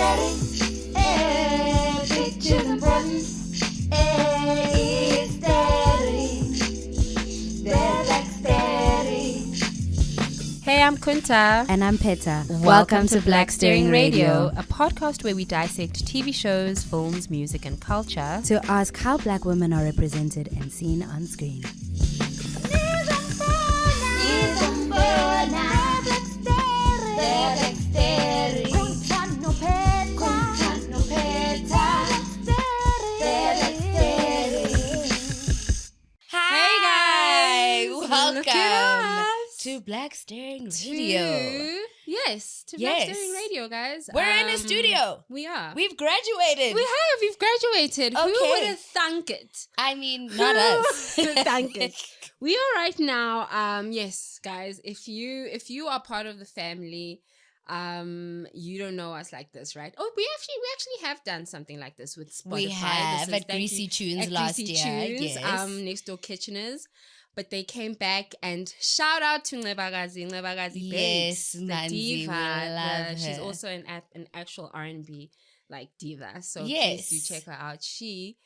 Sterrings, picture important, is Sterrings, they're Black Sterrings. Hey, I'm Kunta. And I'm Peta. Welcome to Black Sterring Radio, a podcast where we dissect TV shows, films, music, and culture To ask how black women are represented and seen on screen. To Black Sterring Radio. To Black Sterring Radio, guys. We're in a studio. We are. We've graduated. We've graduated. Okay. Who would have thunk it? I mean, not us. Who would have thunk it? We are right now, yes, guys, if you are part of the family, you don't know us like this, right? Oh, we actually have done something like this with Spotify. We have at Greasy Tunes last year. Tunes, yes. Next Door Kitcheners. But they came back and shout out to Ngebagazi Yes, the Manzi, diva. we love her. She's also an actual R&B like diva. So Yes. please do check her out. She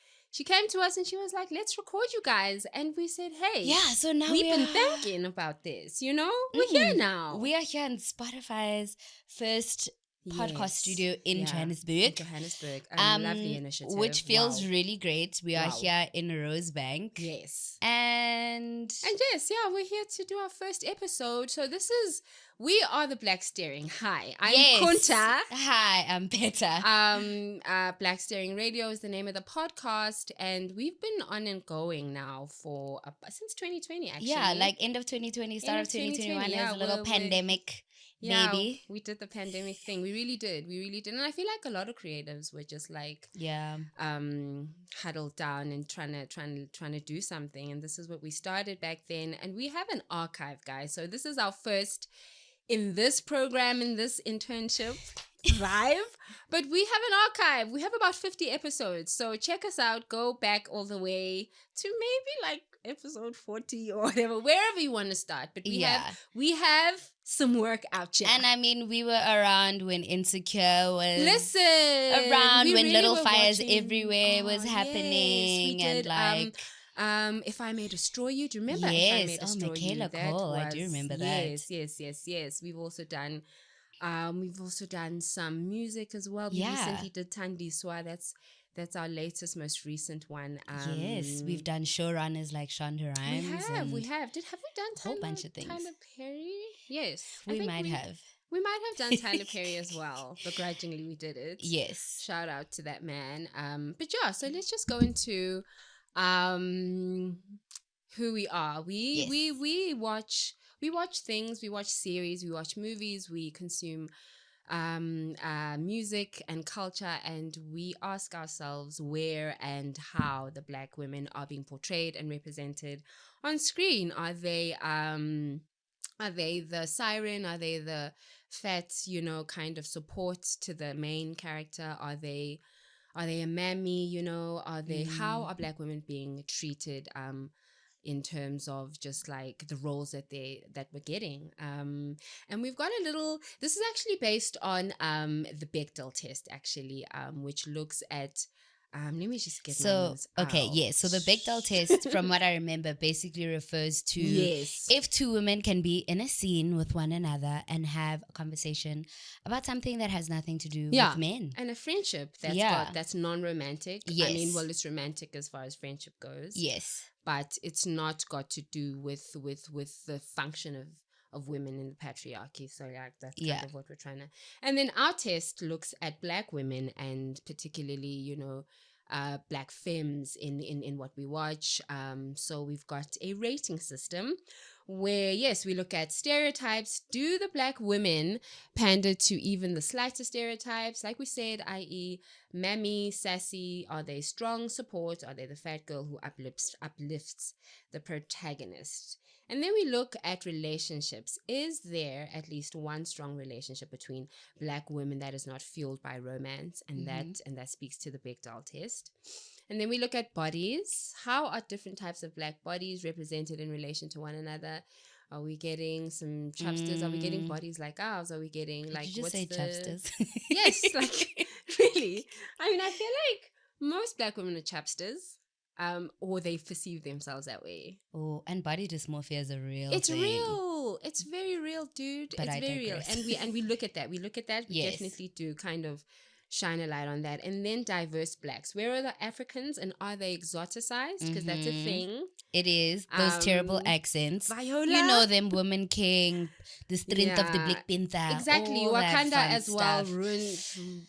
came to us and she was like, let's record you guys. And we said, hey, Yeah, so now we've we been are thinking about this, you know? We're here now. We are here in Spotify's first podcast Yes. studio in Yeah, Johannesburg. in Johannesburg. Lovely initiative. Which feels Wow. really great. We are Wow. here in Rosebank. Yes. And yes, we're here to do our first episode. So we are the Black Sterring. Hi, I'm yes. Kunta. Hi, I'm Peta. Black Sterring Radio is the name of the podcast, and we've been on and going now for since 2020. Actually, Yeah, like end of 2020, start of 2021. yeah, There's a little pandemic. yeah, maybe. we did the pandemic thing. We really did, and I feel like a lot of creatives were just like Yeah. huddled down and trying to do something. And this is what we started back then. And we have an archive, guys. So this is our first in this program, in this internship live. But we have an archive. We have about 50 episodes. So check us out. Go back all the way to maybe like episode 40 or whatever, wherever you want to start. But we have some work out here. And I mean, we were around when Insecure was around when Little Fires Everywhere was happening, yes, and like If I May Destroy You, do you remember? Yes. If I May Destroy Michaela You, Cole, I do remember that. Yes. We've also done some music as well. We Yeah. recently did Tandiswa. That's our latest, most recent one. yes, we've done showrunners like Shonda Rhimes. Have we done a whole bunch of things. Tyler Perry? Yes, We might have. We might have done Tyler Perry as well. Begrudgingly, we did it. Yes. Shout out to that man. But yeah, so let's just go into who we are. We watch things, we watch series, we watch movies, we consume music and culture, and we ask ourselves where and how the black women are being portrayed and represented on screen. Are they the siren? Are they the fat, kind of support to the main character? Are they a mammy? Are they? How are black women being treated? In terms of just like the roles that we're getting. And we've got this is actually based on the Bechdel test, actually, which looks at let me just get my notes out. So the Bechdel test, from what I remember, basically refers to if two women can be in a scene with one another and have a conversation about something that has nothing to do with men. And a friendship that's non-romantic. Yes. I mean, well, it's romantic as far as friendship goes. Yes. But it's not got to do with the function of women in the patriarchy. So like that's kind of what we're trying to. And then our test looks at black women, and particularly, black femmes in what we watch. So we've got a rating system where, yes, we look at stereotypes. Do the black women pander to even the slightest stereotypes? Like we said, i.e. mammy, sassy, are they strong support? Are they the fat girl who uplifts the protagonist? And then we look at relationships. Is there at least one strong relationship between black women that is not fueled by romance? And that speaks to the Bechdel test. And then we look at bodies. How are different types of black bodies represented in relation to one another? Are we getting some chubsters? Are we getting bodies like ours? Are we getting like Did you just say chubsters? Yes, like really. I mean, I feel like most Black women are chubsters, or they perceive themselves that way. Oh, and body dysmorphia is a real It's thing. real. It's very real, dude. But it's I very digress. real. And we look at that. We look at that. We Yes. definitely do kind of shine a light on that. And then diverse Blacks. Where are the Africans, and are they exoticized? Because that's a thing. It is. Those terrible accents. Viola. You know them, Woman King, the strength of the Black Panther. Exactly. Wakanda as well ruined.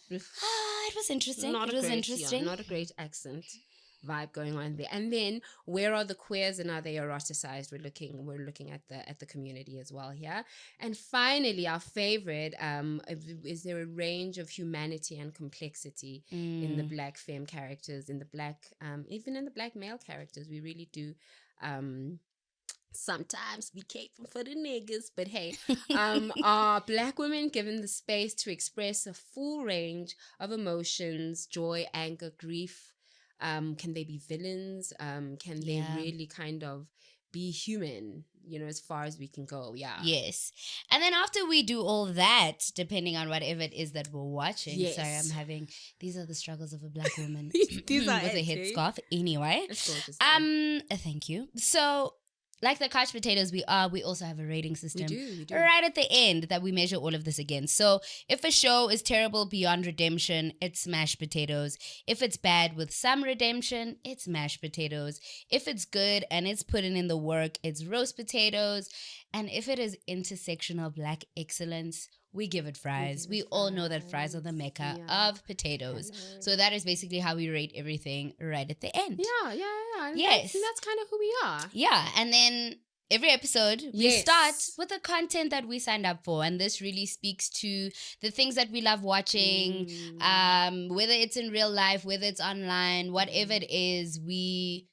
It was interesting. Not a great accent vibe going on there. And then where are the queers, and are they eroticized? We're looking at the community as well here. And finally, our favorite, is there a range of humanity and complexity in the Black femme characters, in the Black even in the Black male characters. We really do sometimes be caping for the niggas, but hey, are Black women given the space to express a full range of emotions, joy, anger, grief? Can they be villains? Can they really kind of be human, as far as we can go? Yeah. Yes. And then after we do all that, depending on whatever it is that we're watching. Yes. Sorry, these are the struggles of a Black woman. These are with a headscarf. Anyway. It's gorgeous. Thank you. So, like the couch potatoes we also have a rating system. We do. Right at the end that we measure all of this against. So if a show is terrible beyond redemption, it's mashed potatoes. If it's bad with some redemption, it's mashed potatoes. If it's good and it's putting in the work, it's roast potatoes. And if it is intersectional Black excellence, we give it fries. We all know that fries are the mecca of potatoes. Hello. So that is basically how we rate everything right at the end. Yeah. Yes. That's kind of who we are. Yeah. And then every episode, we start with the content that we signed up for. And this really speaks to the things that we love watching, whether it's in real life, whether it's online, whatever it is, we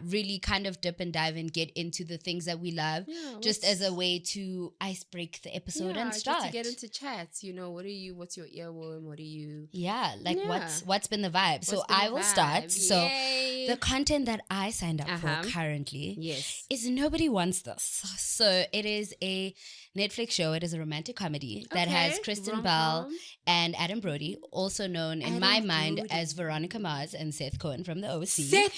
really kind of dip and dive and get into the things that we love, just as a way to ice break the episode and start. Just to get into chats, what's your earworm? What are you? Yeah, what's been the vibe? So I will start. Yay. So the content that I signed up for currently is Nobody Wants This. So it is a Netflix show. It is a romantic comedy that has Kristen Bell and Adam Brody, also known in my mind as Veronica Mars and Seth Cohen from the OC. Is it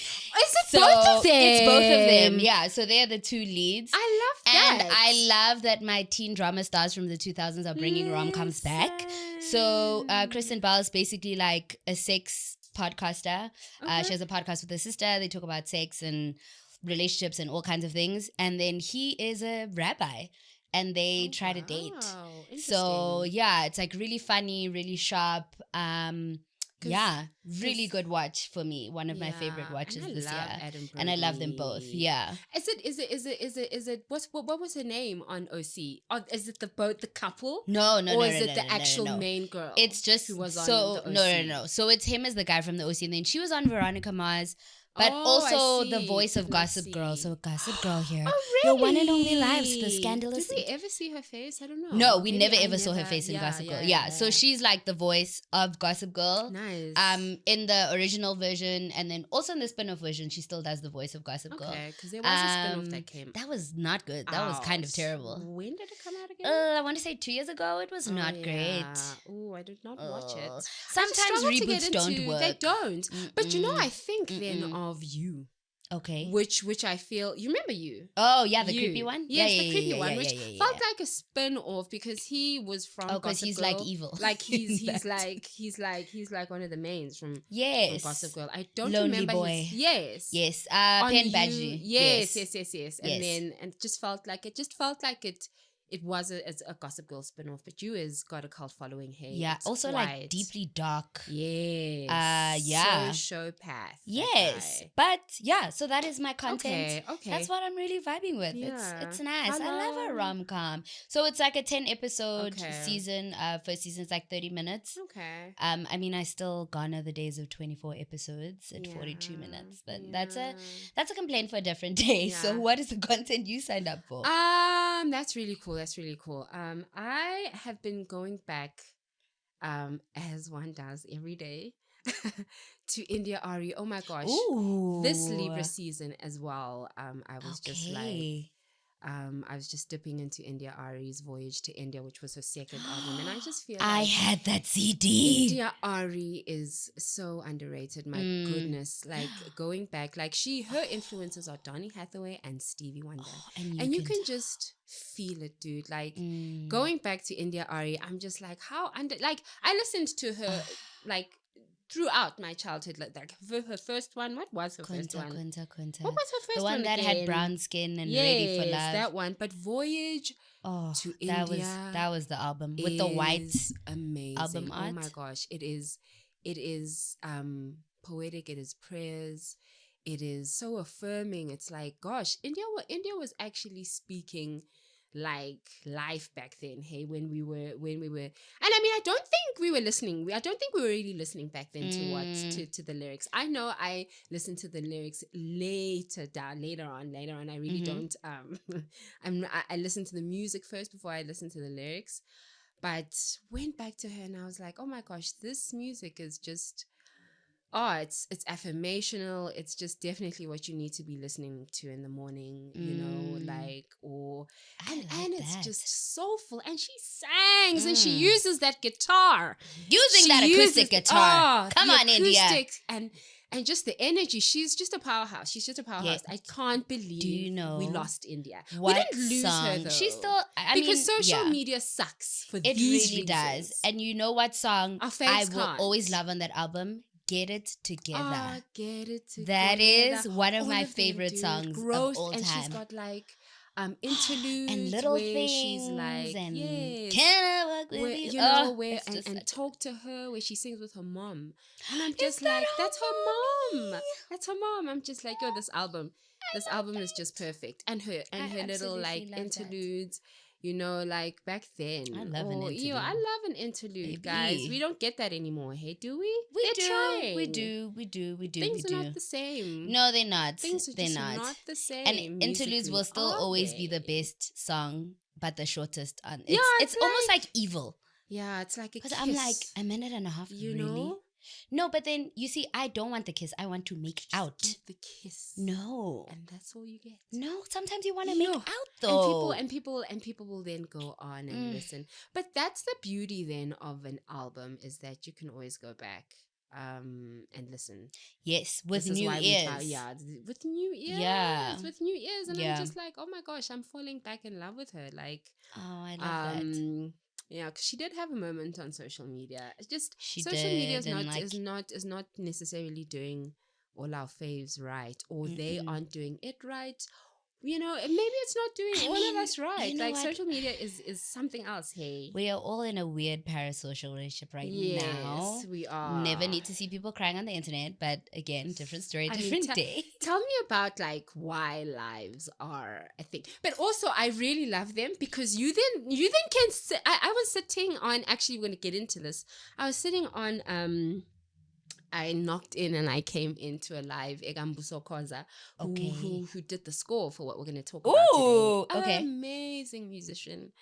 both of them? It's both of them. Yeah, so they're the two leads. I love that. And I love that my teen drama stars from the 2000s are bringing rom-coms back. So Kristen Bell is basically like a sex podcaster. She has a podcast with her sister. They talk about sex and relationships and all kinds of things. And then he is a rabbi. And they try to date. So it's like really funny, really sharp. Really good watch for me. One of my favorite watches this year. And I love them both. Yeah. Is it what was her name on OC? Is it the couple? No. Or is it the actual main girl? It's just who was on so the OC? No. So it's him as the guy from the OC, and then she was on Veronica Mars. But also the voice of Gossip Girl. So Gossip Girl here. Oh, really? Your one and only Lives, the scandalous. Did we ever see her face? I don't know. No, we never ever saw her face in Gossip Girl. Yeah. So she's like the voice of Gossip Girl. Nice. In the original version, and then also in the spin-off version, she still does the voice of Gossip Girl. Okay, because there was a spin-off that came. That was not good. That was kind of terrible. When did it come out again? I want to say 2 years ago. It was not great. Oh, I did not watch it. Sometimes reboots don't work. They don't. But I think then of You. Okay. Which I feel, you remember You? Oh, yeah, the creepy one? Yes, the creepy one, which felt like a spin-off because he was from Gossip Girl. Because he's like evil. Like he's like one of the mains from Gossip Girl. I don't Lonely remember boy. Yes. Pen Badgie. Yes. And it just felt like it was a Gossip Girl spin-off, but You has got a cult following. Hey, yeah, also like deeply dark. Yes. Sociopath. Yes, but so that is my content. Okay. That's what I'm really vibing with. Yeah. It's nice. I love a rom-com. So it's like a 10 episode season. First season's like 30 minutes. Okay. I mean, I still garner the days of 24 episodes at 42 minutes, but that's a complaint for a different day. Yeah. So what is the content you signed up for? That's really cool. I have been going back, as one does every day, to India Ari. Oh my gosh. Ooh. This Libra season as well. I was just like, I was just dipping into India Ari's Voyage to India, which was her second album, and I just feel I had that CD. India Ari is so underrated. My goodness, like going back, like her influences are Donny Hathaway and Stevie Wonder, and you can just feel it, dude. Like going back to India Ari, I'm just like I listened to her like throughout my childhood, like her first one. What was her first one? What was her first one? The one that again? had brown skin and Ready for Love. That one. But Voyage to India. That was the album with the white amazing album art. Oh my gosh, it is poetic. It is prayers. It is so affirming. It's like, gosh, India was actually speaking like life back then, hey, when we were and I mean, I don't think we were listening. I don't think we were really listening back then to the lyrics. I know I listened to the lyrics later on. I really don't I listened to the music first before I listened to the lyrics, but went back to her and I was like, oh my gosh, this music is just it's affirmational. It's just definitely what you need to be listening to in the morning, you know, like, and it's just soulful. And she sings and she uses that guitar. Acoustic guitar. Come on, India. And just the energy. She's just a powerhouse. Yes. I can't believe we lost India. We didn't lose her though. She's still, because social media sucks for these reasons. It really does. does. And you know what song I will always love on that album? Get It Together. Get It Together. That is one of my favorite songs of all time. And she's got like interludes and little where things she's like, and yes, can I work with you? You know, where and talk to her, where she sings with her mom. And I'm just like, that's her mom. That's her mom. I'm just like, yo, this album is just perfect. And her little like interludes. That. You know, like back then. I love an interlude. I love an interlude, guys. We don't get that anymore, hey, do we? We do. Things are not the same. No, they're not. Things are just not the same. And interludes will still always be the best song, but the shortest. It's almost like evil. Yeah, it's like a kiss. Because I'm like, a minute and a half, you really? Know? No, but then you see, I don't want the kiss. I want to make out. Get the kiss. No. And that's all you get. No, sometimes you want to make out though. And people will then go on and listen. But that's the beauty then of an album, is that you can always go back and listen. Yes, with new ears. With new ears. Yeah. With new ears. And I'm just like, oh my gosh, I'm falling back in love with her. Like, oh, I love that. Yeah, because she did have a moment on social media. It's just social media is not necessarily doing all our faves right, or they aren't doing it right. You know, maybe it's not doing all of us right. Like social media is something else. Hey, we are all in a weird parasocial relationship now. Yes, we are. Never need to see people crying on the internet, but again, different story, different day. Tell me about like why lives are a thing. But also, I really love them because you then can. I was sitting on. Actually, we're gonna get into this. I was sitting on I knocked in and I came into a live Egambuso Koza, who did the score for what we're going to talk about today. Okay. Amazing musician,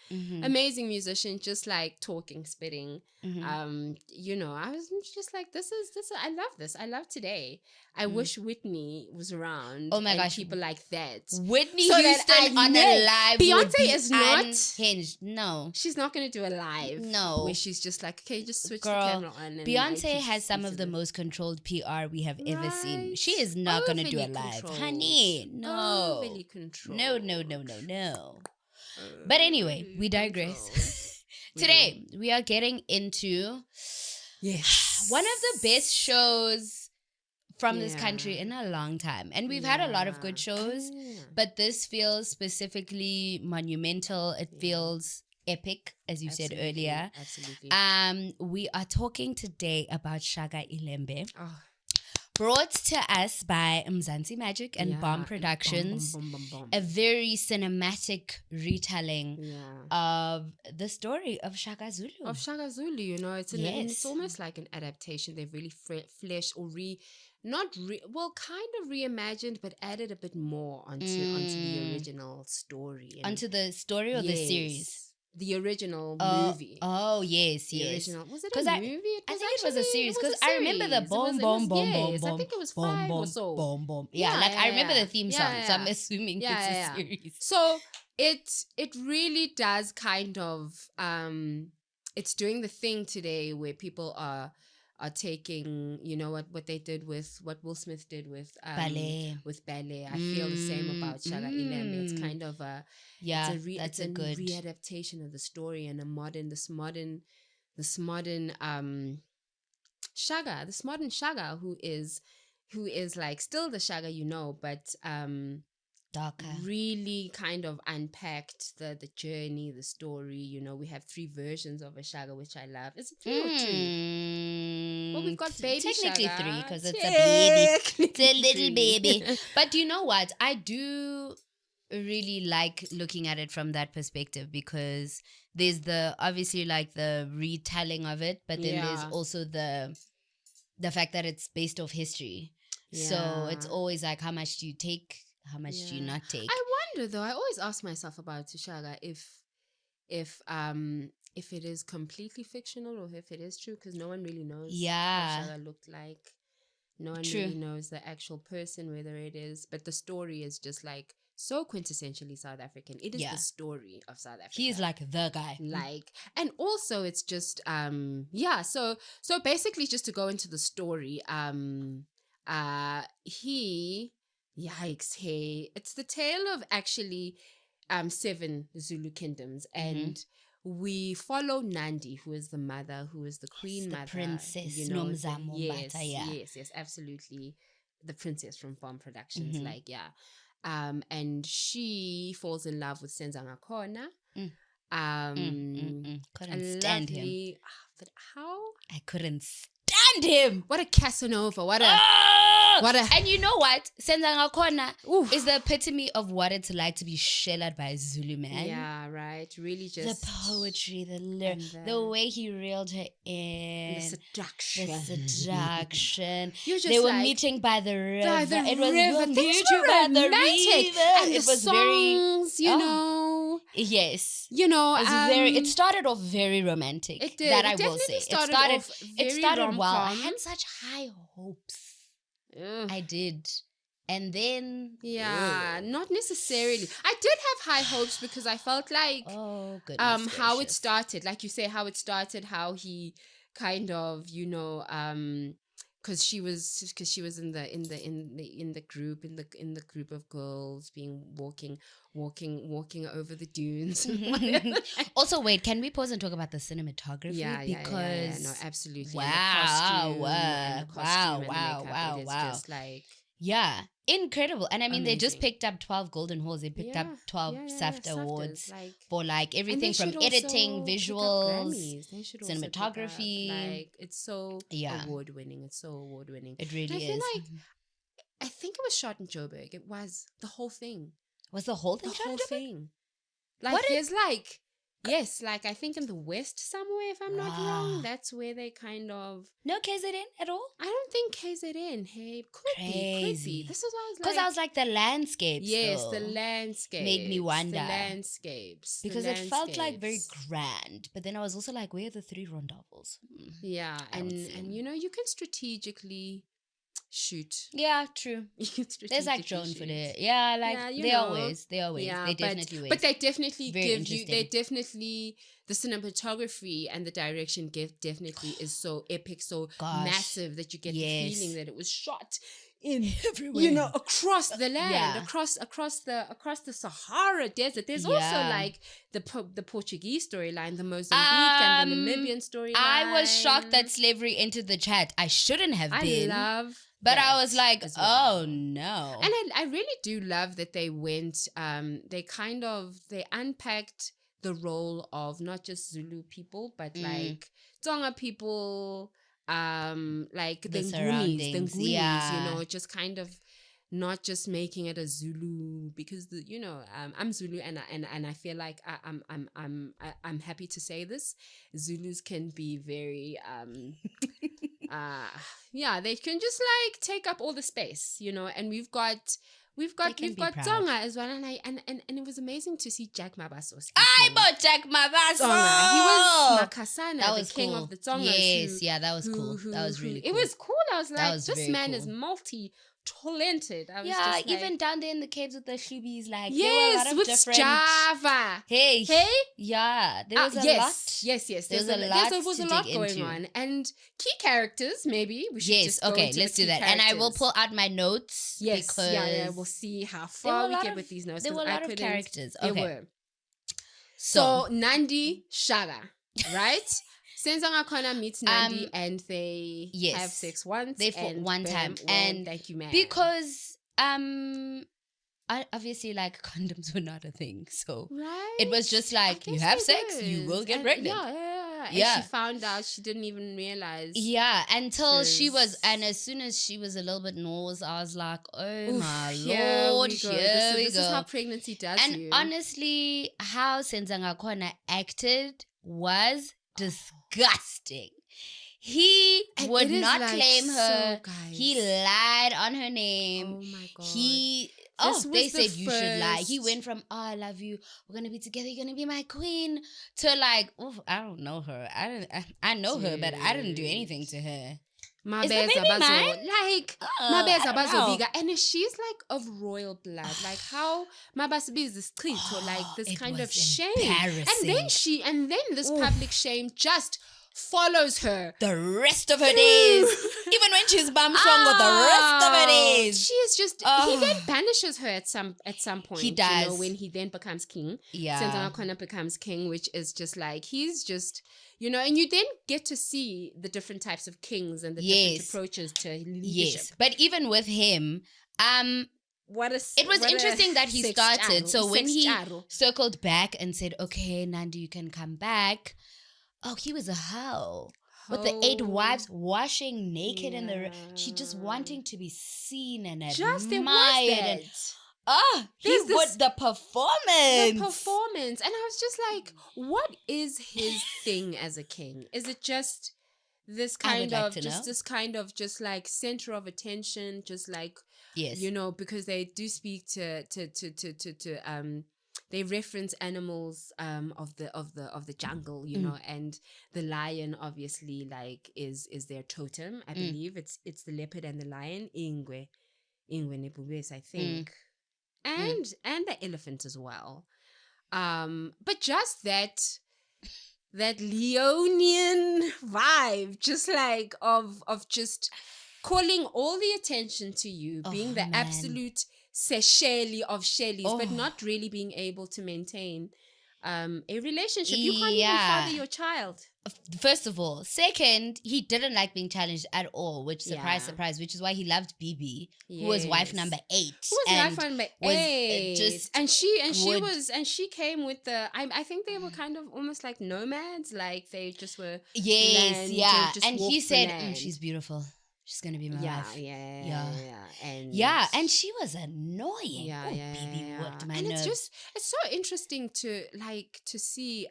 just like talking, spitting. You know, I was just like, this is I love this. I love today. I wish Whitney was around. Oh my gosh, people like that. Whitney Houston on a live. Beyonce is not unhinged. No, she's not going to do a live. No, where she's just like, okay, just switch the camera on. And Beyonce has some of the most controlled PR we have ever seen. She is not going to do a live, honey. No, no. But anyway, we digress. Today we are getting into one of the best shows from this country in a long time. And we've had a lot of good shows, but this feels specifically monumental. It feels epic, as you said earlier. Absolutely. We are talking today about Shaka Ilembe. Brought to us by Mzansi Magic and Bomb Productions. A very cinematic retelling of the story of Shaka Zulu. You know, it's almost like an adaptation. They've really fleshed or kind of reimagined, but added a bit more onto the original story. Onto the story or the series? the original movie. Oh, yes, the original. Was it a because movie? I think it was a series because I remember the boom, boom, boom, boom, boom. I think it was boom, 5 boom, or so. Boom, boom. Yeah, I remember the theme song, so I'm assuming it's a series. So it really does kind of it's doing the thing today where people are taking, you know, what they did with what Will Smith did with ballet. I feel the same about Shaka Ilembe. It's kind of a it's a good readaptation of the story and this modern Shaka, this modern Shaka who is like still the Shaka, you know, but darker, really kind of unpacked the journey, the story. You know, we have 3 versions of a Shaka, which I love. Is it 3 or 2? Well, we've got baby technically Shaka. 3 because it's a baby. It's a little baby. But you know what? I do really like looking at it from that perspective because there's obviously like the retelling of it, but then there's also the fact that it's based off history. So it's always like, how much do you take? How much do you not take? I wonder though. I always ask myself about Shaka if it is completely fictional or if it is true, because no one really knows how Shaka looked like. No one really knows the actual person, whether it is, but the story is just like so quintessentially South African. It is the story of South Africa. He's like the guy. Like, and also it's just so basically, just to go into the story, it's the tale of actually 7 Zulu kingdoms, and we follow Nandi, who is the mother, who is the queen mother, princess, you know, yes, absolutely, the princess from Farm Productions, and she falls in love with Senzanga Khona. Couldn't stand him. But how? I couldn't stand him. What a Casanova. And you know what? Senzanga Khona is the epitome of what it's like to be shelled by a Zulu man. Yeah, right. Really just... the poetry, the lyrics, the way he reeled her in. The seduction. They were meeting by the river. It was Things were romantic. And it was songs, very... you know... Yes. You know... it started off very romantic. It did. That I will say. It started well. I rom-com. had such high hopes. I did. And then not necessarily. I did have high hopes because I felt like how it started, like you say, how he kind of, you know, because she was in the group of girls walking over the dunes. Also, wait, can we pause and talk about the cinematography? Because no, absolutely. Wow. It's just like incredible. And I mean, amazing. They just picked up 12 Golden Halls. They picked up 12 SAFTA awards for like everything from editing, visuals, cinematography. It's so award winning. It's so award winning. It really is. I think it was shot in Joburg. It was the whole thing. Was the whole thing? Like there's like. Yes, like I think in the West somewhere, if I'm not wrong, that's where they kind of... No KZN at all? I don't think KZN, hey, could be. This is why I was like... Because I was like, the landscapes. Yes, the landscapes. Made me wonder. The landscapes. Because it felt like very grand. But then I was also like, where are the 3 rondavels? Yeah, and you know, you can strategically... shoot. Yeah, true. There's like drone footage. Yeah, like they always. Yeah, they definitely but they definitely the cinematography and the direction definitely is so epic, so massive that you get the feeling that it was shot in everywhere, you know, across the land, across the Sahara Desert. There's also like the Portuguese storyline, the Mozambique and the Namibian storyline. I was shocked that slavery entered the chat. I shouldn't have been. But I was like, oh no. And I really do love that they went, they unpacked the role of not just Zulu people, but like Tonga people, like the Nguni, you know, just kind of not just making it a Zulu, because I'm Zulu and I feel like I'm happy to say this. Zulus can be very they can just like take up all the space, you know, and we've got We've got Tsonga as well, and it was amazing to see Jack Mabaso. I bought Jack Mabaso. He was Makasana, that was the king cool. of the Tsongas. Yes, that was cool. That was really cool. It was cool. I was like, this man is multi-talented. I was just even down there in the caves with the shubis, like yes, there were a lot of with different... Java. Hey, yeah, there was a lot. Yes, there was a lot going on, and key characters. Maybe we should just go into let's do that. Characters. And I will pull out my notes. Yes, because we'll see how far we get with these notes. There were a lot of characters. Okay. There were. So Nandi Shaka, right? Senzanga Kona meets Nandi and they have sex once. They fought one time. And thank you, man. Because obviously like condoms were not a thing. So it was just like you have sex, you will get pregnant. And she found out, she didn't even realize. Yeah, until she was, and as soon as she was a little bit nauseous, I was like, oh my Lord, here we go. This is how pregnancy does you. And honestly, how Senzanga Kona acted was disgusting. He would not claim her. He lied on her name. Oh my God. They said you should lie. He went from, I love you, we're going to be together, you're going to be my queen, to like, I don't know her. I know her, but I didn't do anything to her. My is the baby mine? Like, my bear's Abazo bigger. And she's like of royal blood. Like how Mabasabi is this treat or like this kind of shame. And then this public shame just follows her the rest of her days. Even when she's bamshongo, the rest of her days. She is just he then banishes her at some point. He does. You know, when he then becomes king. Yeah. Senzanga Kona becomes king, which is just like he's just, you know, and you then get to see the different types of kings and the different approaches to leadership. Yes. But even with him, it was interesting that he started. So when he circled back and said, okay, Nandi, you can come back. Oh, he was a hoe. With the 8 wives washing naked in the... She just wanting to be seen and admired. Just it was that. The performance. The performance. And I was just like, what is his thing as a king? Is it just this kind of... this kind of just like center of attention? Just like... Yes. You know, because they do speak to they reference animals of the jungle, you know, and the lion obviously like is their totem. I believe it's the leopard and the lion, Ingwe Nebubes, I think, and the elephant as well. But just that Leonian vibe, just like of just calling all the attention to you, being the absolute Shelly of Shelleys, but not really being able to maintain a relationship. You can't even father your child. First of all. Second, he didn't like being challenged at all, which, surprise, which is why he loved Bibi, who was wife number 8. She came with the, I think they were kind of almost like nomads, like they just were. Yes, and he said, she's beautiful. She's gonna be my wife. And she was annoying. Bibi worked my nerves. It's so interesting to see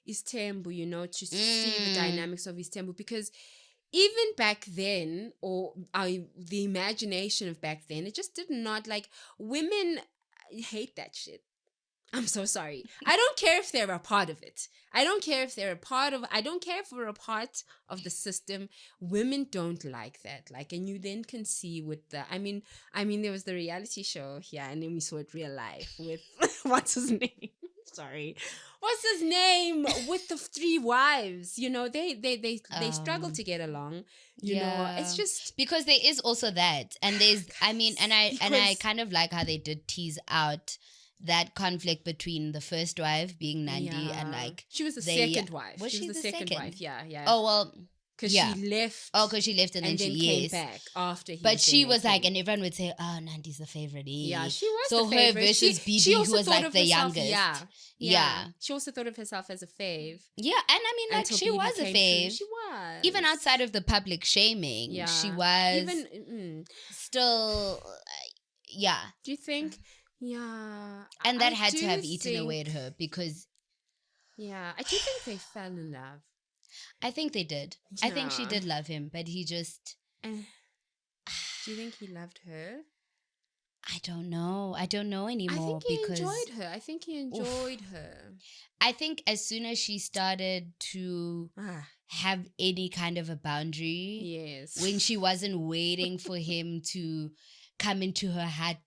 Istembu, you know, to see the dynamics of Istembu, because even back then, or the imagination of back then, it just did not, like, women hate that shit. I'm so sorry. I don't care if they're a part of it. I don't care if we're a part of the system. Women don't like that. Like, and you then can see with the, I mean, there was the reality show here, and then we saw it real life with, what's his name? Sorry. What's his name? With the 3 wives, you know, they struggle to get along. You know, it's just because there is also that, and there's, I kind of like how they did tease out that conflict between the first wife being Nandi and like she was the second wife. She was the second wife. Yeah. Oh well, because she left. Oh, because she left and then she came back after. But she was like, and everyone would say, "Oh, Nandi's the favorite." Yeah, she was. So the favorite. Her versus Bibi, who was like the youngest. Yeah. She also thought of herself as a fave. Yeah, and I mean, like, she was a fave. She was. Even outside of the public shaming, she was. Even still, Do you think? Yeah. And that had to have eaten away at her because... Yeah. I do think they fell in love. I think they did. Yeah. I think she did love him, but he just... Do you think he loved her? I don't know anymore. I think he enjoyed her. I think as soon as she started to have any kind of a boundary, yes, when she wasn't waiting for him to come into her hut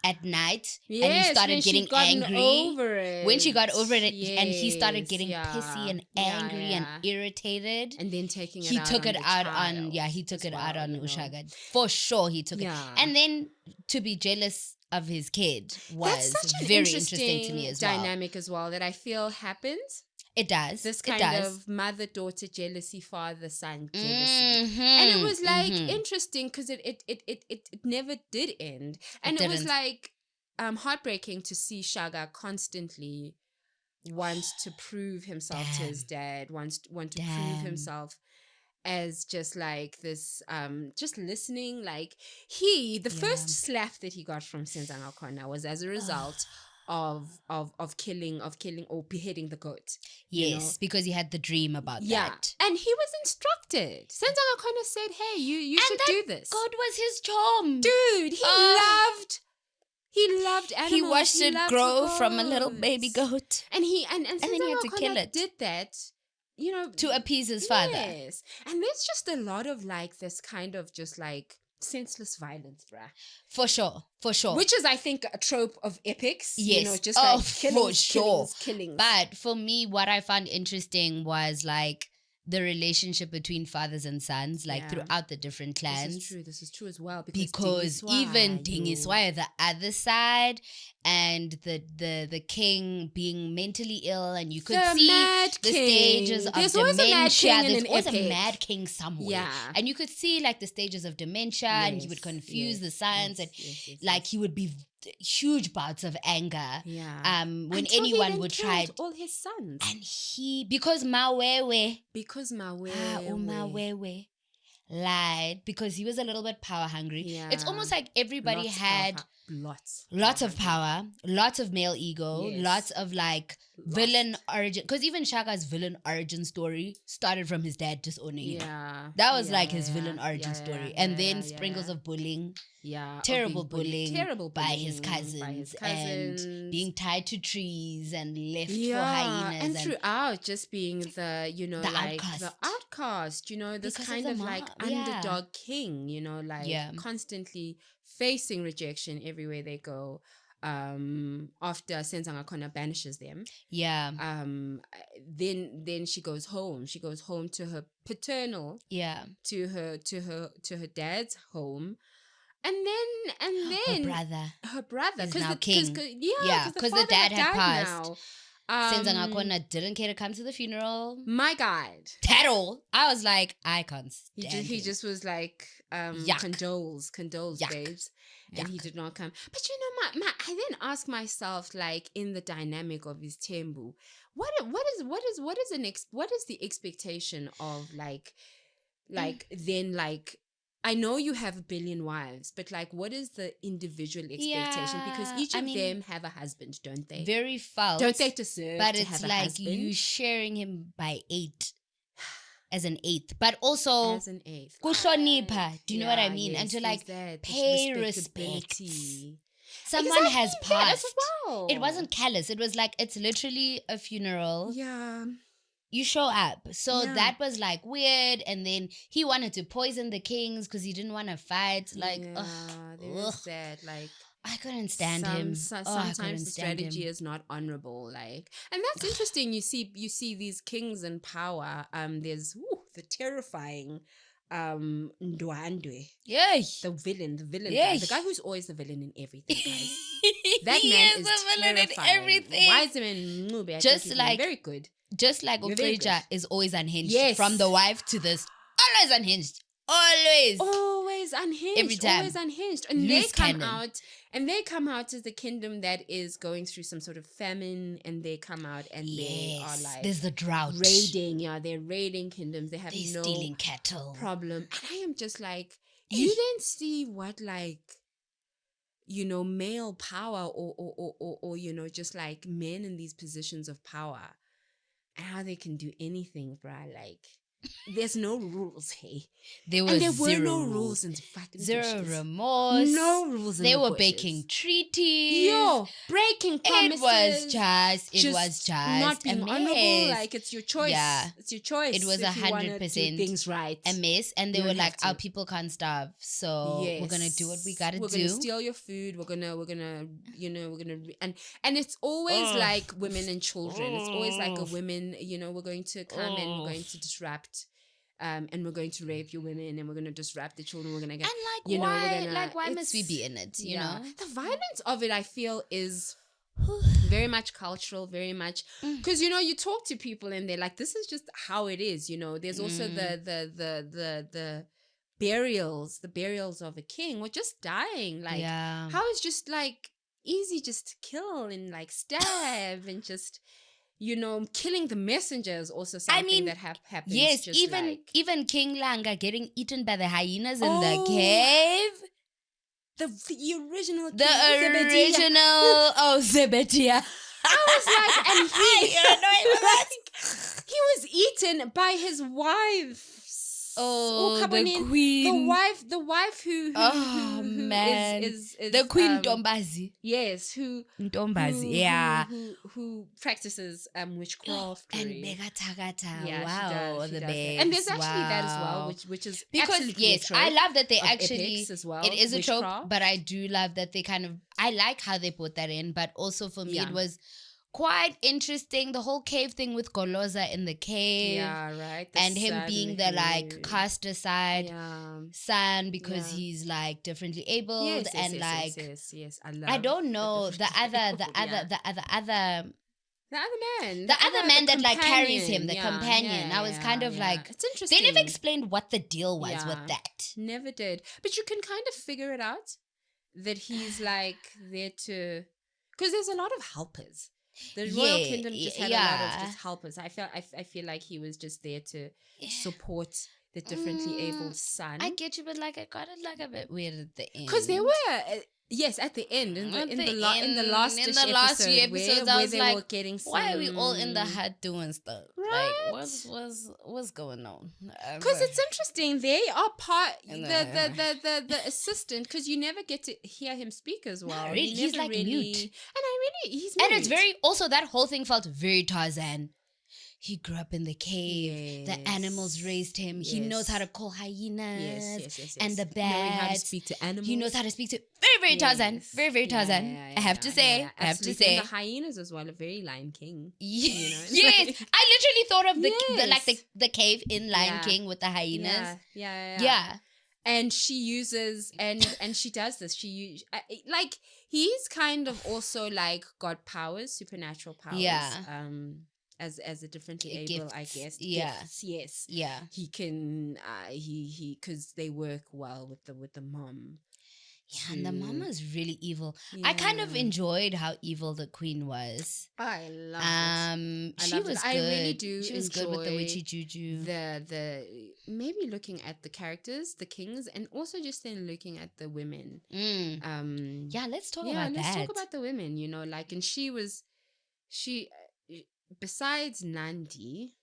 at night, and he started getting angry. When she got over it, and he started getting pissy and angry and irritated, and then taking it he out took on it out on he took it out on Ushaka. For sure, he took it. And then to be jealous of his kid was very interesting to me as well. Dynamic as well that I feel happens. It does. This kind of mother-daughter jealousy, father-son jealousy. And it was like interesting because it never did end. And it was like heartbreaking to see Shaka constantly wants to prove himself to his dad, want to prove himself as just like this, just listening. Like the first slap that he got from Senzanga Kona was as a result of killing or beheading the goat. Yes, because he had the dream about that. And he was instructed. Senzanga Kona said, "Hey, you should do this." God was his charm. Dude, he loved animals. He watched it grow from a little baby goat. And then he had to kill it. Did that, to appease his father. Yes. And there's just a lot of like this kind of just like senseless violence, bruh. For sure. Which is, I think, a trope of epics. Yes. Just like killings. But for me, what I found interesting was like the relationship between fathers and sons, like throughout the different clans. This is true as well. Because even Dingiswaya, the other side, and the king being mentally ill, and you could see the stages of dementia. There's always a mad king somewhere. Yeah. And you could see like the stages of dementia, and he would confuse the sons, and like he would be huge bouts of anger. Yeah. When until anyone would try all his sons. And because Mawewe lied, because he was a little bit power hungry. Yeah. It's almost like everybody had lots of power, lots of male ego, lots of like villain origin. Because even Shaka's villain origin story started from his dad disowning him. That was like his villain origin story. And then sprinkles of bullying. Terrible bullying by his cousins, and being tied to trees and left for hyenas. And throughout just being the outcast, this because kind of like underdog king, constantly facing rejection everywhere they go. After Senzanga Kona banishes them. Yeah. Then she goes home. She goes home to her paternal. Yeah. To her dad's home. And then her brother is now king. Because the dad had passed. Senzanga Kona didn't care to come to the funeral. My God. At all. I was like, I can't stand he just was like, condoles, babes. And he did not come. But I then ask myself, like, in the dynamic of his tembu, what is the expectation of like then like, I know you have 1 billion wives, but like, what is the individual expectation? Because each of them have a husband, don't they? Very false. Don't they deserve but to it's have like a husband? You sharing him by 8 as an 8th, but also as an 8th. Kushonipa. Do you know what I mean? Yes, and to like pay respect. Someone exactly has passed. Well. It wasn't callous. It was like, it's literally a funeral. Yeah. You show up. So that was like weird. And then he wanted to poison the kings because he didn't want to fight. Like, there is that. Like, I couldn't stand him. Sometimes the strategy is not honorable. Like, and that's interesting. You see these kings in power. There's the terrifying Ndwandwe. Yeah. The villain guy. The guy who's always the villain in everything, guys. That man is the villain terrifying. In everything. Why is him in Mube? Just like very good. Just like Ukreja is always unhinged. Yes. From the wife to this. Always unhinged. Always unhinged. Every time. Always unhinged. And they come out as the kingdom that is going through some sort of famine, and they come out and they are like, there's the drought. They're raiding kingdoms. They're stealing cattle. Problem. And I am just like, you didn't see what like, male power or just like men in these positions of power and how they can do anything, bruh. Like, there's no rules, hey. There were no rules in the fucking zero bushes. remorse. No rules in the bushes. They were breaking treaties. Breaking promises. It was just not being honorable. Like, it's your choice. Yeah. It's your choice. It was 100% things right. a mess, and they were like, our people can't starve, so we're gonna do what we gotta do. We're gonna steal your food. We're gonna and it's always like women and children. It's always like a women. We're going to come and we're going to disrupt. And we're going to rape your women, and we're going to disrupt the children. We're going to get, and why must we be in it? You know, the violence of it, I feel, is very much cultural, very much because you talk to people and they're like, this is just how it is. There's also the burials of a king were just dying. Like, how is just like easy just to kill and like stab and just. Killing the messenger is also something that happens. Yes, just even King Langa getting eaten by the hyenas in the cave. The original Zebedia. I was like, and he was eaten by his wife. The queen. The wife who man. Is the queen Ntombazi. Yes, who practices witchcraft and Begatagata. Yeah, wow, she does. babes. And there's actually that as well, which is because yes, I love that they actually as well, it is a trope, but I do love that they I like how they put that in, but also for me it was quite interesting, the whole cave thing with Goloza in the cave. Yeah, right. And him being the like cast aside son because he's like differently abled yes. I don't know the other man that like carries him, the companion. I was kind of like, it's interesting. They never explained what the deal was with that. Never did. But you can kind of figure it out that he's like there to, because there's a lot of helpers. The royal kingdom just had a lot of just helpers. I feel like he was just there to support the differently able son. I get you, but like I got it like a bit weird at the end because there were at the end in the last few episodes, I was where like, they were getting some, why are we all in the hut doing stuff? Right? Like what's going on? Because it's interesting. They are part the assistant, because you never get to hear him speak as well. No, really, he's like mute, he's mute. And it's very also that whole thing felt very Tarzan. He grew up in the cave. Yes. The animals raised him. Yes. He knows how to call hyenas and the bats. Knowing how to speak to animals. He knows how to speak to very Tarzan. Very, very Tarzan. I have to say. And the hyenas as well, a very Lion King. Yes. I literally thought of the cave in Lion King with the hyenas. Yeah. And she uses and she does this. He's kind of also like got powers, supernatural powers. Yeah. As a differently able, I guess. Yeah. Gifts, yes. Yeah. He can because they work well with the mom. Yeah, and the mom was really evil. Yeah. I kind of enjoyed how evil the queen was. I love it. She was good. I really do. She was good with the witchy juju. The maybe looking at the characters, the kings, and also just then looking at the women. Yeah, let's talk about that. Let's talk about the women. And she besides Nandi,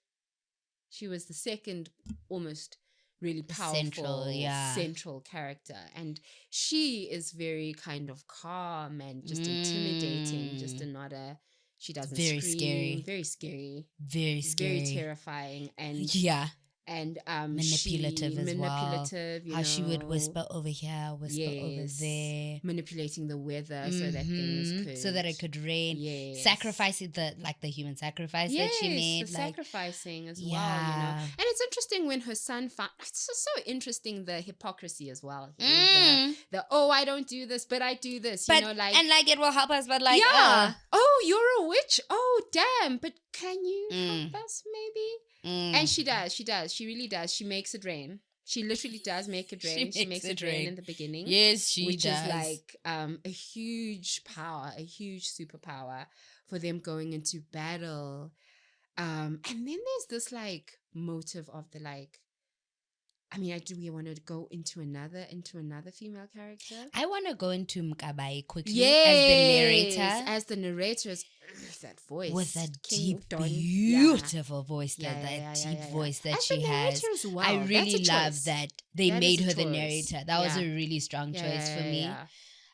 she was the second almost really powerful central character, and she is very kind of calm and just intimidating, just she doesn't very scream. Very scary, very terrifying, and and manipulative as well. How she would whisper over here, whisper over there, manipulating the weather so that things could rain. Sacrificing the human sacrifice that she made, sacrificing as well. And it's interesting when her son found. It's so interesting, the hypocrisy as well. I don't do this, but I do this. And it will help us, but you're a witch. Oh damn! But can you help us maybe? And she does. She really does. She makes it rain. She literally does make it rain. She makes it rain in the beginning. Yes, she which does. Which is like a huge power, a huge superpower for them going into battle. And then there's this like motive of the like, I mean, do we want to go into another female character? I want to go into Mkabayi quickly as the narrator. That voice. With that King deep, beautiful voice, deep voice that she has. Well. I really love that they made her the narrator. That was a really strong choice for me.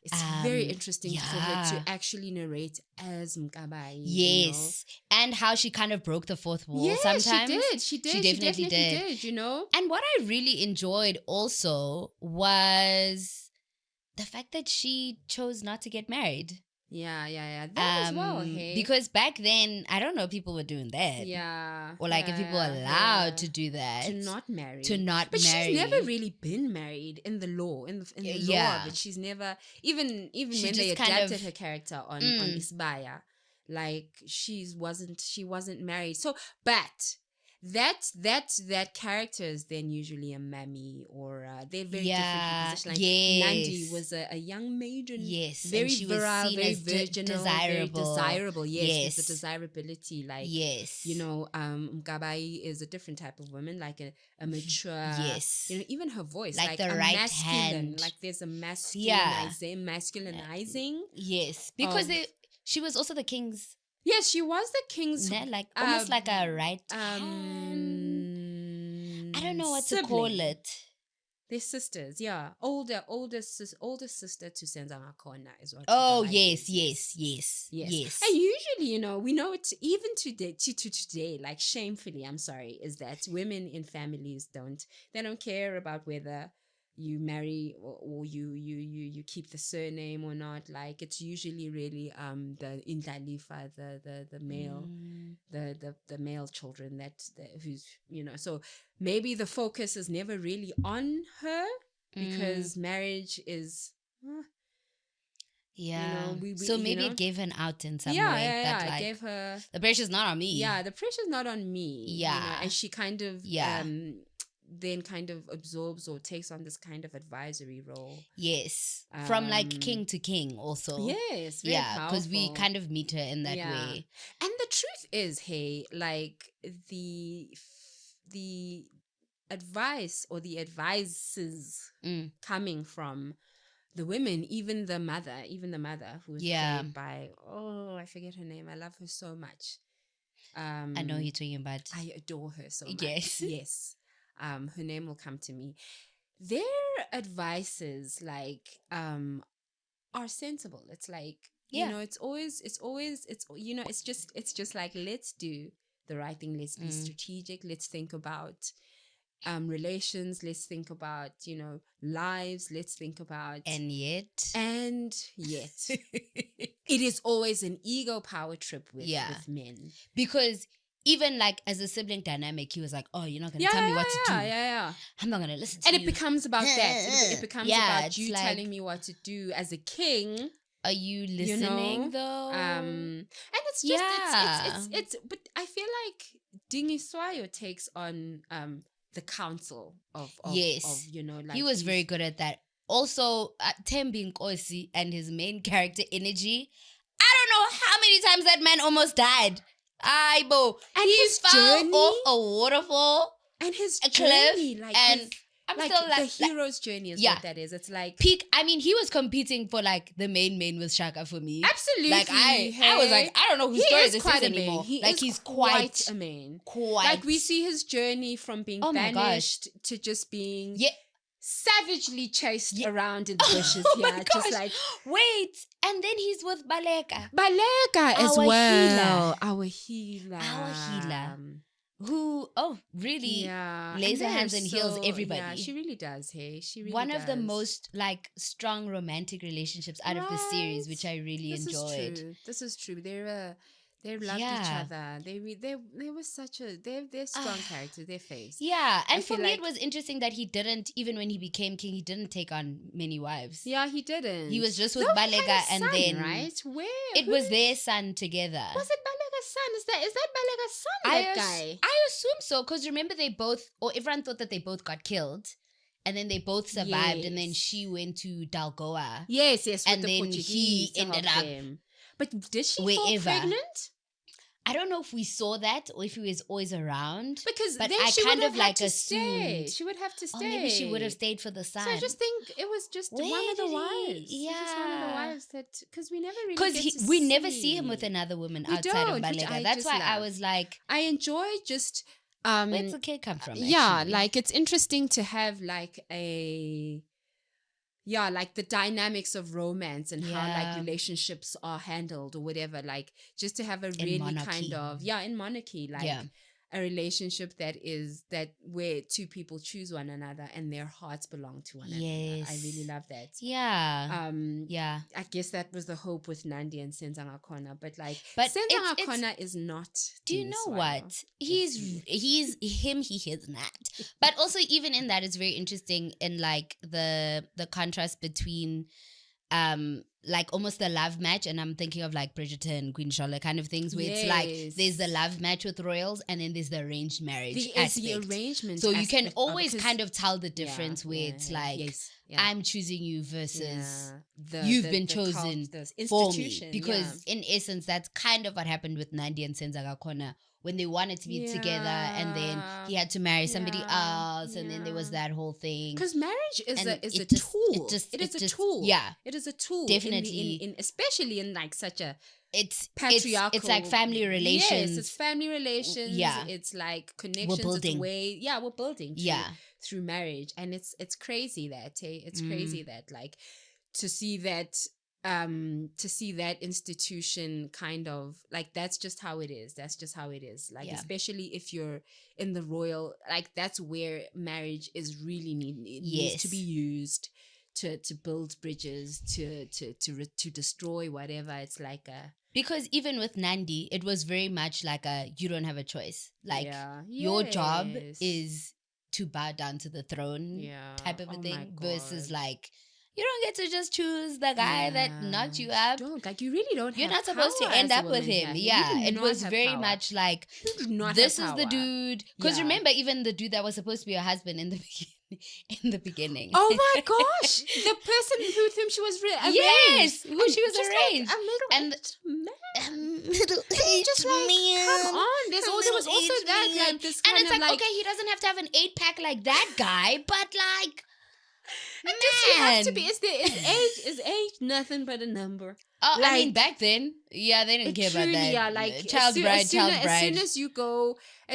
It's very interesting for her to actually narrate as Mkabayi. Yes. And how she kind of broke the fourth wall sometimes. She definitely did, you know. And what I really enjoyed also was the fact that she chose not to get married. Yeah. That as well, hey. Because back then, I don't know, people were doing that. Yeah. Or like if people were allowed to do that. To not marry. But she's never really been married in the law, in the law. But she's never, even when they adapted her character on Isibaya, like she wasn't married. So, but that character is then usually a mammy or they're very different positions. Like Nandi was a young maiden, very virile, very virginal, very desirable. Yes, with the desirability. Like you know, Mkabayi is a different type of woman, like a mature. You know, even her voice, like the right masculine, hand. Like there's a masculinizing. Yes, because she was also the king's. Yes, she was the king's, like almost like a right hand. I don't know what to call it. They're sisters, yeah. Older sister to Senzanga Kona is what. Oh yes. And usually, you know, we know it even today. Like shamefully, I'm sorry, is that women in families don't care about whether you marry or you keep the surname or not. Like it's usually really the Indlalifa, the male the male children that who's, you know, so maybe the focus is never really on her because marriage is you know, so maybe it gave her an out in some way. That, like, it gave her the pressure's not on me. Yeah, the pressure's not on me. You know, and she kind of then kind of absorbs or takes on this kind of advisory role. Yes. From like king to king also. Yes. Very because we kind of meet her in that way. And the truth is, hey, like the advice or the advices coming from the women, even the mother who was played by, I forget her name. I love her so much. I know you're talking about. I adore her so much. Yes. Her name will come to me. Their advices, like, are sensible. It's like, you know, it's you know, it's just like, let's do the right thing. Let's be strategic. Let's think about relations. Let's think about, you know, lives. Let's think about and yet it is always an ego power trip with men, because even like as a sibling dynamic, he was like, "Oh, you're not gonna tell me what to do. I'm not gonna listen to you." And it becomes about that. It becomes about you like, telling me what to do as a king. Are you listening, you know? though? And it's just it's. But I feel like Dingiswayo takes on the council of you know, like he was very good at that. Also, Tembi Nkosi and his main character energy. I don't know how many times that man almost died. And he fell off a waterfall and his journey, like and I'm like still the hero's journey is what that is. It's like peak. I mean, he was competing for like the main with Shaka for me. Absolutely. Like I was like, I don't know whose story this is anymore. He's quite a main. Like we see his journey from being banished to just being savagely chased around in the bushes here. Just like, wait, and then he's with Baleka as well. Our healer. Who really lays her hands and heals everybody. Yeah, she really does. Hey, she really one does. of the most like strong romantic relationships out of the series, which I really enjoyed. This is true. They loved each other. They were such a they're strong characters. Their face. Yeah, and for me it was interesting that he didn't, even when he became king, he didn't take on many wives. Yeah, he didn't. He was just with Balega and then right where it was their son together. Was it Balega's son? Is that Balega's son? That guy? I assume so, because remember everyone thought that they both got killed. And then they both survived, and then she went to Dalgoa. Yes, and then he ended up. But did she fall pregnant? I don't know if we saw that or if he was always around. Because but then I she kind would of have like had to assumed. stay. She would have to stay. Or maybe she would have stayed for the son. So I just think it was just one of the wives. Yeah. Just one of the wives that, because we never really Because we never see him with another woman outside of Balega. That's why I was like, I enjoy just where's the kid come from? Yeah, actually? like it's interesting to have like like the dynamics of romance and how like relationships are handled or whatever, like just to have a really kind of in monarchy, like a relationship that where two people choose one another and their hearts belong to one another. I really love that. I guess that was the hope with Nandi and Senzangakona, but Senzangakona is not. Do you know what? He's not. But also even in that, it's very interesting in like the contrast between like almost the love match, and I'm thinking of like Bridgerton, Queen Charlotte kind of things, where it's like there's the love match with royals and then there's the arranged marriage aspect. The arrangement, so you can always kind of tell the difference where it's like I'm choosing you versus you've been chosen for me, because in essence that's kind of what happened with Nandi and Senzangakona when they wanted to be together, and then he had to marry somebody else, and then there was that whole thing. Because marriage is a tool. It is a tool. Yeah, it is a tool. Definitely, in especially in like such a patriarchal. It's like family relations. Yes, it's family relations. Yeah, it's like connections. We're building. We're building. Through marriage, and it's crazy that it's crazy that like to see that institution kind of like that's just how it is. Like especially if you're in the royal, like that's where marriage is really needs to be used to build bridges, to destroy whatever. It's like because even with Nandi it was very much like you don't have a choice, like your job is to bow down to the throne type of a thing, versus like you don't get to just choose the guy that knocked you up. You really don't. You're not supposed to end up with him. It was very much like this is the dude. Because remember, even the dude that was supposed to be her husband in the beginning. Oh my gosh, the person with whom she was arranged. Yes, who she was arranged. Like a middle-aged man. Come on, there was also that like this kind of like, okay, he doesn't have to have an 8-pack like that guy, but like. And does he have to be? Is age nothing but a number? Oh, like, I mean, back then, they didn't care about that. Yeah, like child bride. As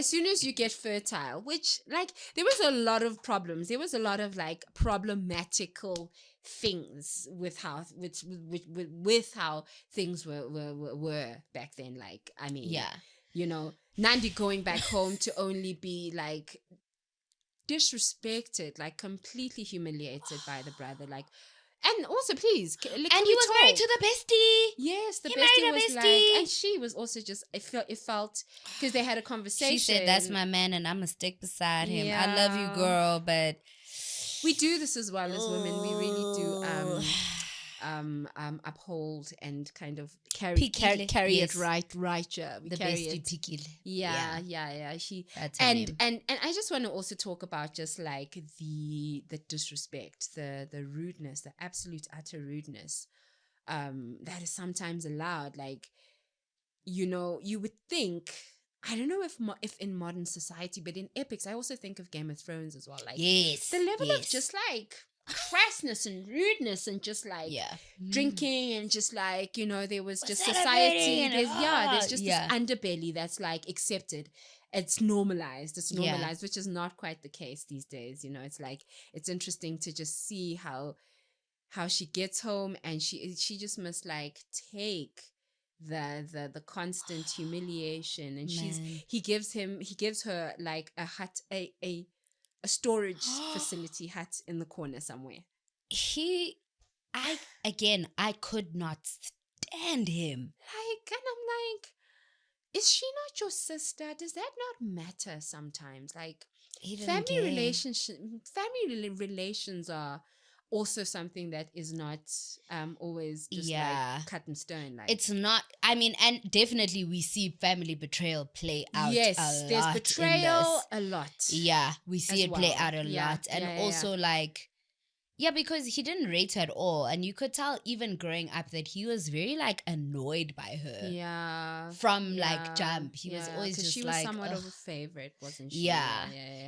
soon as you get fertile, which like there was a lot of problems. There was a lot of like problematical things with how with how things were back then. Like I mean, Nandi going back home to only be like disrespected, like completely humiliated by the brother, like, and also please, and he was married to the bestie. Yes, the bestie was bestie. Like, and she was also just. It felt because they had a conversation. She said, "That's my man, and I'm gonna stick beside him. I love you, girl, but we do this as well as women. We really do." Uphold and kind of carry it right. We the carry bestie it. Pikil. Yeah. That's and I just want to also talk about just like the disrespect, the rudeness, the absolute utter rudeness, that is sometimes allowed. Like, you would think. I don't know if in modern society, but in epics, I also think of Game of Thrones as well. Like, the level of just like crassness and rudeness and just like drinking and just like there was just society. There's just this underbelly that's like accepted. It's normalized, which is not quite the case these days. It's like it's interesting to just see how she gets home and she just must like take the constant humiliation, and he gives her like a hut, a storage facility hut in the corner somewhere. I could not stand him. Like, and I'm like, is she not your sister? Does that not matter sometimes? Like, family relations are also something that is not always just like cut in stone. Like, it's not. I mean, and definitely we see family betrayal play out. Yes, there's betrayal a lot. Yeah, we see it play out a lot, and also like Yeah, because he didn't rate her at all. And you could tell even growing up that he was very like annoyed by her. Yeah. From like jump. He was always just she was like somewhat of a favorite, wasn't she? Yeah.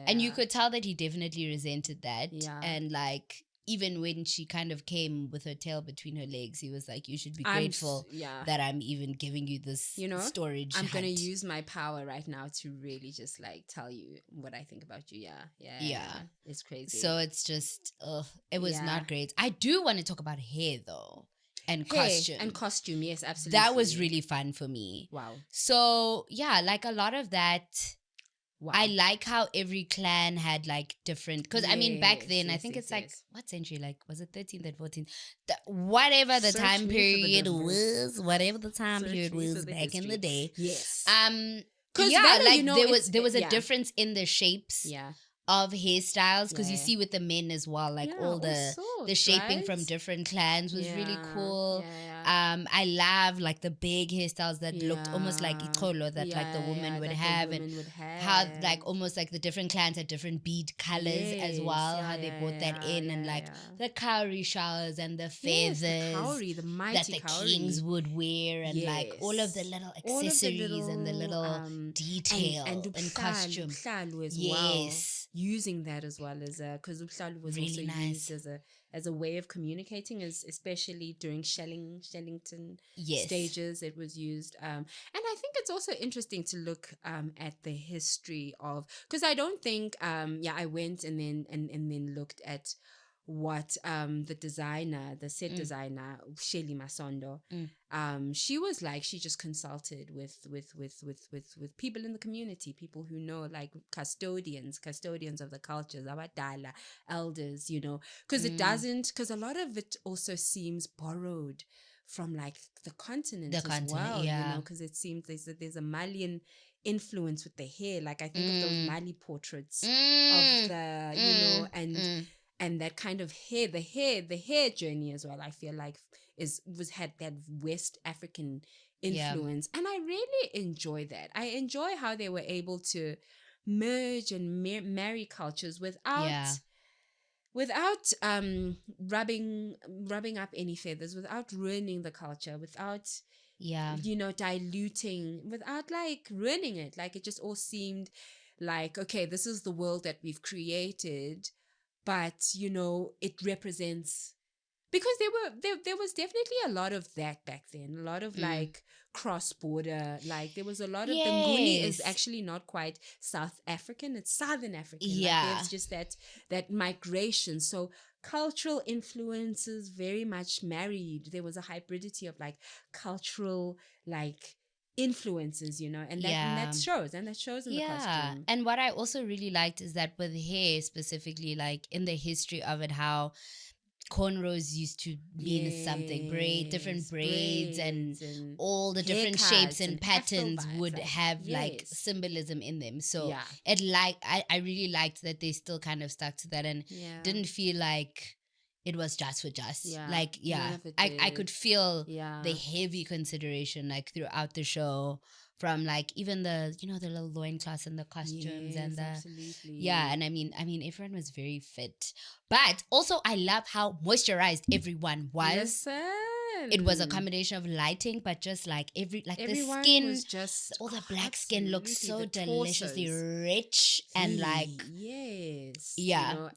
And you could tell that he definitely resented that. Yeah. And like even when she kind of came with her tail between her legs, he was like, you should be grateful that I'm even giving you this storage. I'm going to use my power right now to really just like tell you what I think about you. Yeah. It's crazy. So it's just, it was not great. I do want to talk about hair though. And costume, yes, absolutely. That was really fun for me. Wow. So yeah, like a lot of that. Wow. I like how every clan had like different, because I mean back then I think it's like what century, like was it 13th and 14th, whatever the time period was, back in the day. Yes. Because there was a difference in the shapes. Of hairstyles, because you see with the men as well, like all the shaping from different clans was really cool. I love like the big hairstyles that looked almost like ikolo that like the woman would have, and how like almost like the different clans had different bead colors as well. How they brought that in, and like the cowrie showers and the feathers the mighty that the kings would wear, and like all of the little accessories and the little detail and costume. Using that as well as because Uphlalu was really also used as a way of communicating, especially during Shellington stages. It was used, and I think it's also interesting to look at the history of, because I don't think I went and then looked at what the set designer Shelly Masondo, she was like, she just consulted with people in the community, people who know, like custodians of the cultures, abadala, elders, because it doesn't, because a lot of it also seems borrowed from like the continent as well, because it seems there's a Malian influence with the hair, like I think of those Mali portraits of the and that kind of hair, the hair journey as well, I feel like had that West African influence. And I really enjoy that. I enjoy how they were able to merge and marry cultures without rubbing up any feathers, without ruining the culture, without diluting, without like ruining it. Like it just all seemed like, okay, this is the world that we've created, but it represents, because there was definitely a lot of that back then, a lot of like cross-border, like there was a lot of the Nguni is actually not quite South African, it's Southern African. Like there's just that migration, so cultural influences very much married. There was a hybridity of like cultural like influences, and that shows in the costume. And what I also really liked is that with hair specifically, like in the history of it, how cornrows used to mean something, different braids and all the different shapes and patterns would have like symbolism in them. So I really liked that they still kind of stuck to that and didn't feel like it was just for just. I could feel the heavy consideration like throughout the show, from like even the the little loincloths and the costumes and the absolutely. And I mean everyone was very fit, but also I love how moisturized everyone was. It was a combination of lighting, but just like everyone, the skin was just all the black skin looked so deliciously rich and like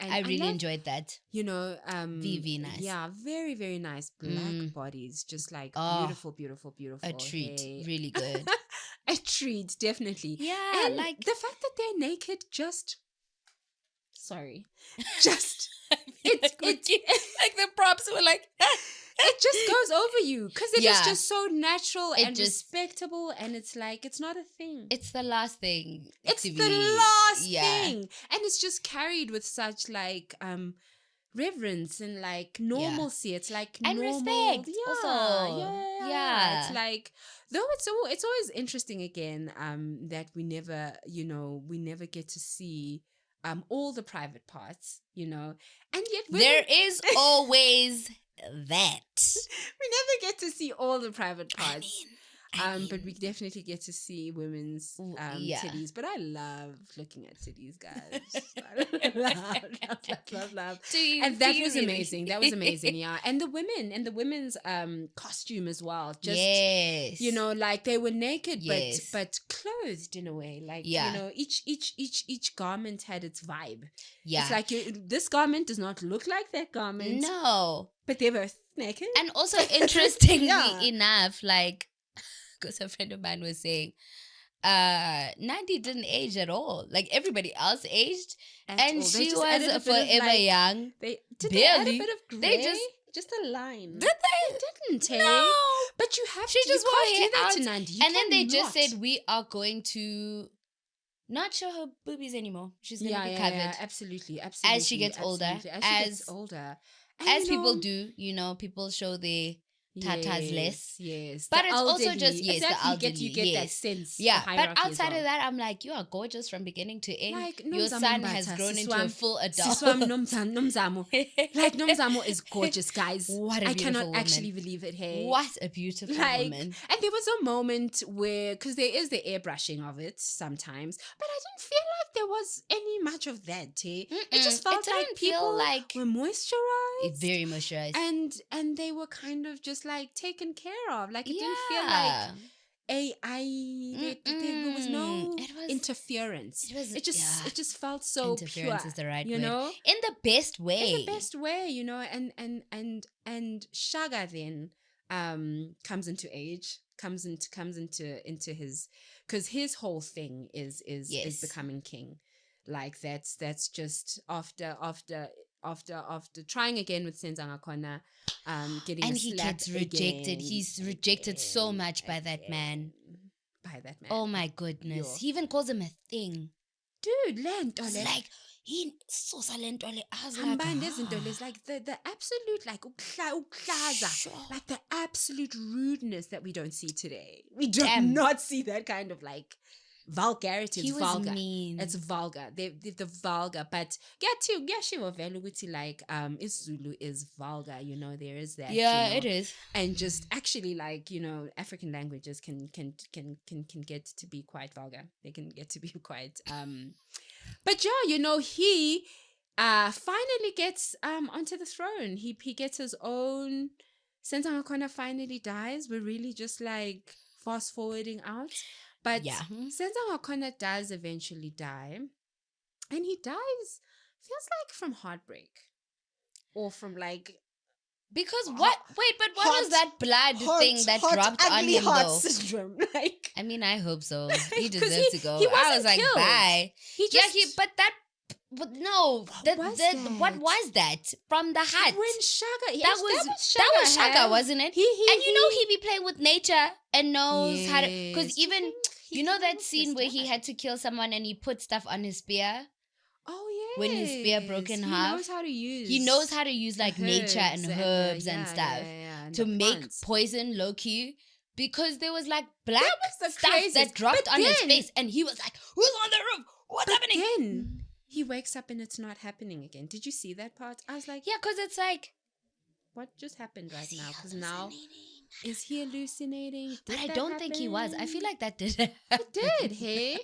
I really enjoyed that. Vivi nice, very very nice black bodies, just like beautiful a treat, hair. Really good. A treat, definitely. And like the fact that they're naked, just it's like the props were like it just goes over you, because it is just so natural and respectable, and it's like it's not a thing. It's the last thing. It's the last thing, and it's just carried with such like reverence and like normalcy. It's like and normal respect. It's like, though it's always interesting again that we never get to see all the private parts, and yet there is always that we never get to see all the private parts. But we definitely get to see women's titties. But I love looking at titties, guys. love. And that was amazing. That was amazing, yeah. And the women's costume as well. Just you know, like they were naked, but clothed in a way. Like you know, each garment had its vibe. Yeah, it's like this garment does not look like that garment. No, but they're both naked. And also, interestingly enough, like, because a friend of mine was saying, Nandi didn't age at all. Like everybody else aged, and she was forever young. They add a bit of gray. They just a line. Did they? Didn't, hey? No. But you have she to. Just you can't do that out. To Nandi. And then they just said we are going to not show her boobies anymore. She's gonna be covered. Yeah, absolutely. As she gets older. As people do, you know, people show their tatas less. Yes. But it's also just, exactly. the elderly. You get that sense. Yeah. But outside of that, I'm like, you are gorgeous from beginning to end. Like, your son has grown into a full adult. Like, Nomzamo is gorgeous, guys. What a beautiful woman. I cannot actually believe it, hey. What a beautiful woman. And there was a moment where, because there is the airbrushing of it sometimes, but I didn't feel like there was any much of that, hey. It just felt like people were moisturized. Very moisturized. And they were kind of just like taken care of. Like it didn't feel like there was no interference. It just felt so interference pure. Is the right you word. Know, in the best way. In the best way, you know. And Shaka then comes into age, comes into his, because his whole thing is becoming king. Like that's just after trying again with Senzanga Kona, getting and a he slap gets rejected. Again, He's rejected so much by that man. Oh my goodness! He even calls him a thing. Dude, lento. It's like he so lento. I was like the absolute like like the absolute rudeness that we don't see today. We do not see that kind of like vulgarity. It's vulgar. Mean. It's vulgar. The vulgar, but she will value like Zulu is vulgar, you know, there is that. Yeah, you know? it is. And just actually like, you know, African languages can get to be quite vulgar. They can get to be quite but yeah, you know, he finally gets onto the throne. He gets his own. Senzanga Kona finally dies. We're really just like fast forwarding out. But Senzanga Kona does eventually die. And he dies, feels like from heartbreak. Or from like... Because what? Wait, but what was that blood thing that dropped on him though? Syndrome. Like, I mean, I hope so. He deserves to go. I was like, killed. Bye. What was that from the hat? When Shaka, that was Shaka, wasn't it? He be playing with nature and knows how to. Because even you know that scene where he had to kill someone and he put stuff on his spear. Oh yeah. When his spear broke in half, he knows how to use like nature and herbs and stuff to make poison low key. Because there was like black stuff that dropped on his face, and he was like, "Who's on the roof? What's happening?" Then he wakes up and it's not happening again. Did you see that part? I was like, yeah, because it's like, what just happened right now? Because now, is he hallucinating? But I don't think he was. I feel like that did. It did, hey?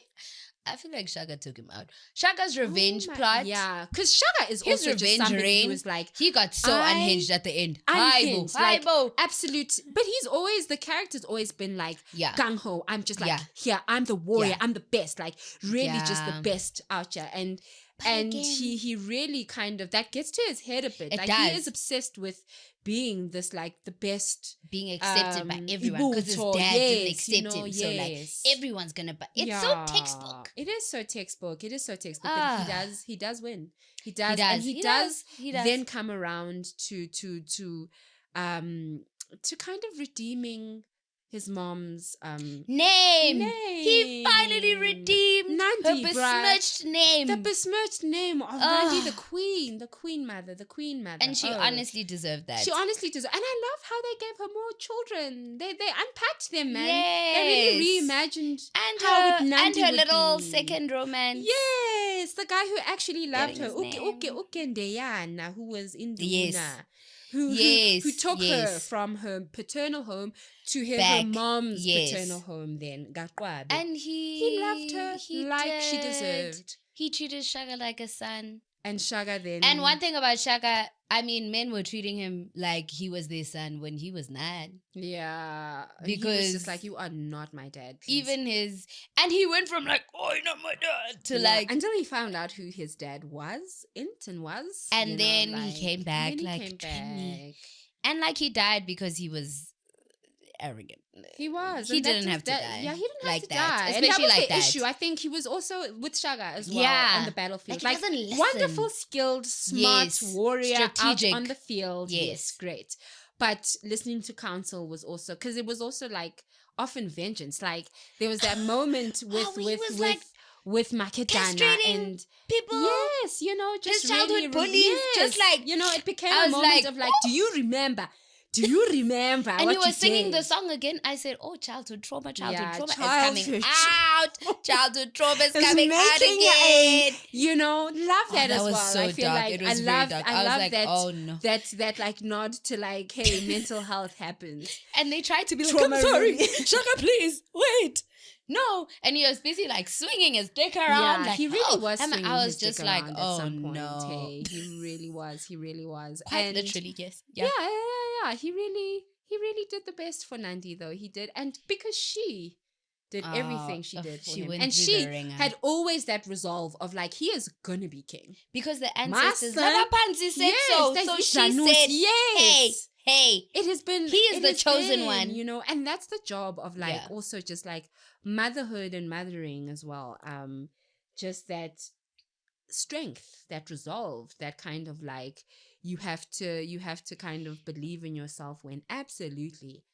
I feel like Shaka took him out. Shaka's revenge plot. Yeah, because Shaka is his also just somebody who was like... He got so unhinged at the end. Unhinged. Like, absolute... But the character's always been like, gung-ho. I'm just like, here, I'm the warrior. I'm the best. Like, really just the best out here. And he really kind of... That gets to his head a bit. He is obsessed with being this like the best, being accepted by everyone because his dad didn't accept him, so like everyone's gonna. It's so textbook. It is so textbook. But he does win. He does, and he does then come around to kind of redeeming his mom's name. He finally redeemed Nandi, her besmirched name. The besmirched name of Nandi, the queen mother. And she honestly deserved that. And I love how they gave her more children. They unpacked them, man. Yes. They really reimagined and her little second romance. Yes, the guy who actually loved her. Ukendeyana, who was in the who took her from her paternal home to her mom's paternal home then. And he loved her like she deserved. He treated Shaka like a son. And Shaka then. And one thing about Shaka, I mean, men were treating him like he was their son when he was not. Yeah. Because he was just like, you are not my dad, please. Even and he went from like, oh, you're not my dad, to like. Until he found out who his dad was. And then he came back like, and like he died because he was arrogant. He was. He didn't have to die. Yeah, he didn't like have to that. die. Especially and that was like the that. issue. I think he was also with Shaka as well on the battlefield. Like he doesn't listen. Wonderful, skilled, smart warrior strategic. Out on the field. Yes, great. But listening to counsel was also, because it was also like often vengeance. Like there was that moment with Maketana and people. Yes, just his childhood really, bullies. Yes, just like it became a moment of like, do you remember? Do you remember? And what he was singing did? the song again. I said, "Oh, childhood trauma is coming out. Childhood trauma is coming out again." Love that as was well. So I feel dark. like It was I love, very dark. I love like, that. Oh no, that like nod to like, hey, mental health happens. And they tried to be Trauma like, "I'm sorry, Shaka, please wait." No, and he was busy like swinging his dick around. Yeah, like, he really was. Swinging I was his just dick like, around oh at some point, no, hey, he really was. He really was. Quite literally, yes. Yeah. He really did the best for Nandi, though. He did, and because she did everything she did for him, and she had always that resolve of like, he is gonna be king because the ancestors, Pansy said so she said, yes. Hey, it has been. He is the chosen one, and that's the job of like also just like motherhood and mothering as well. Just that strength, that resolve, that kind of like you have to kind of believe in yourself when absolutely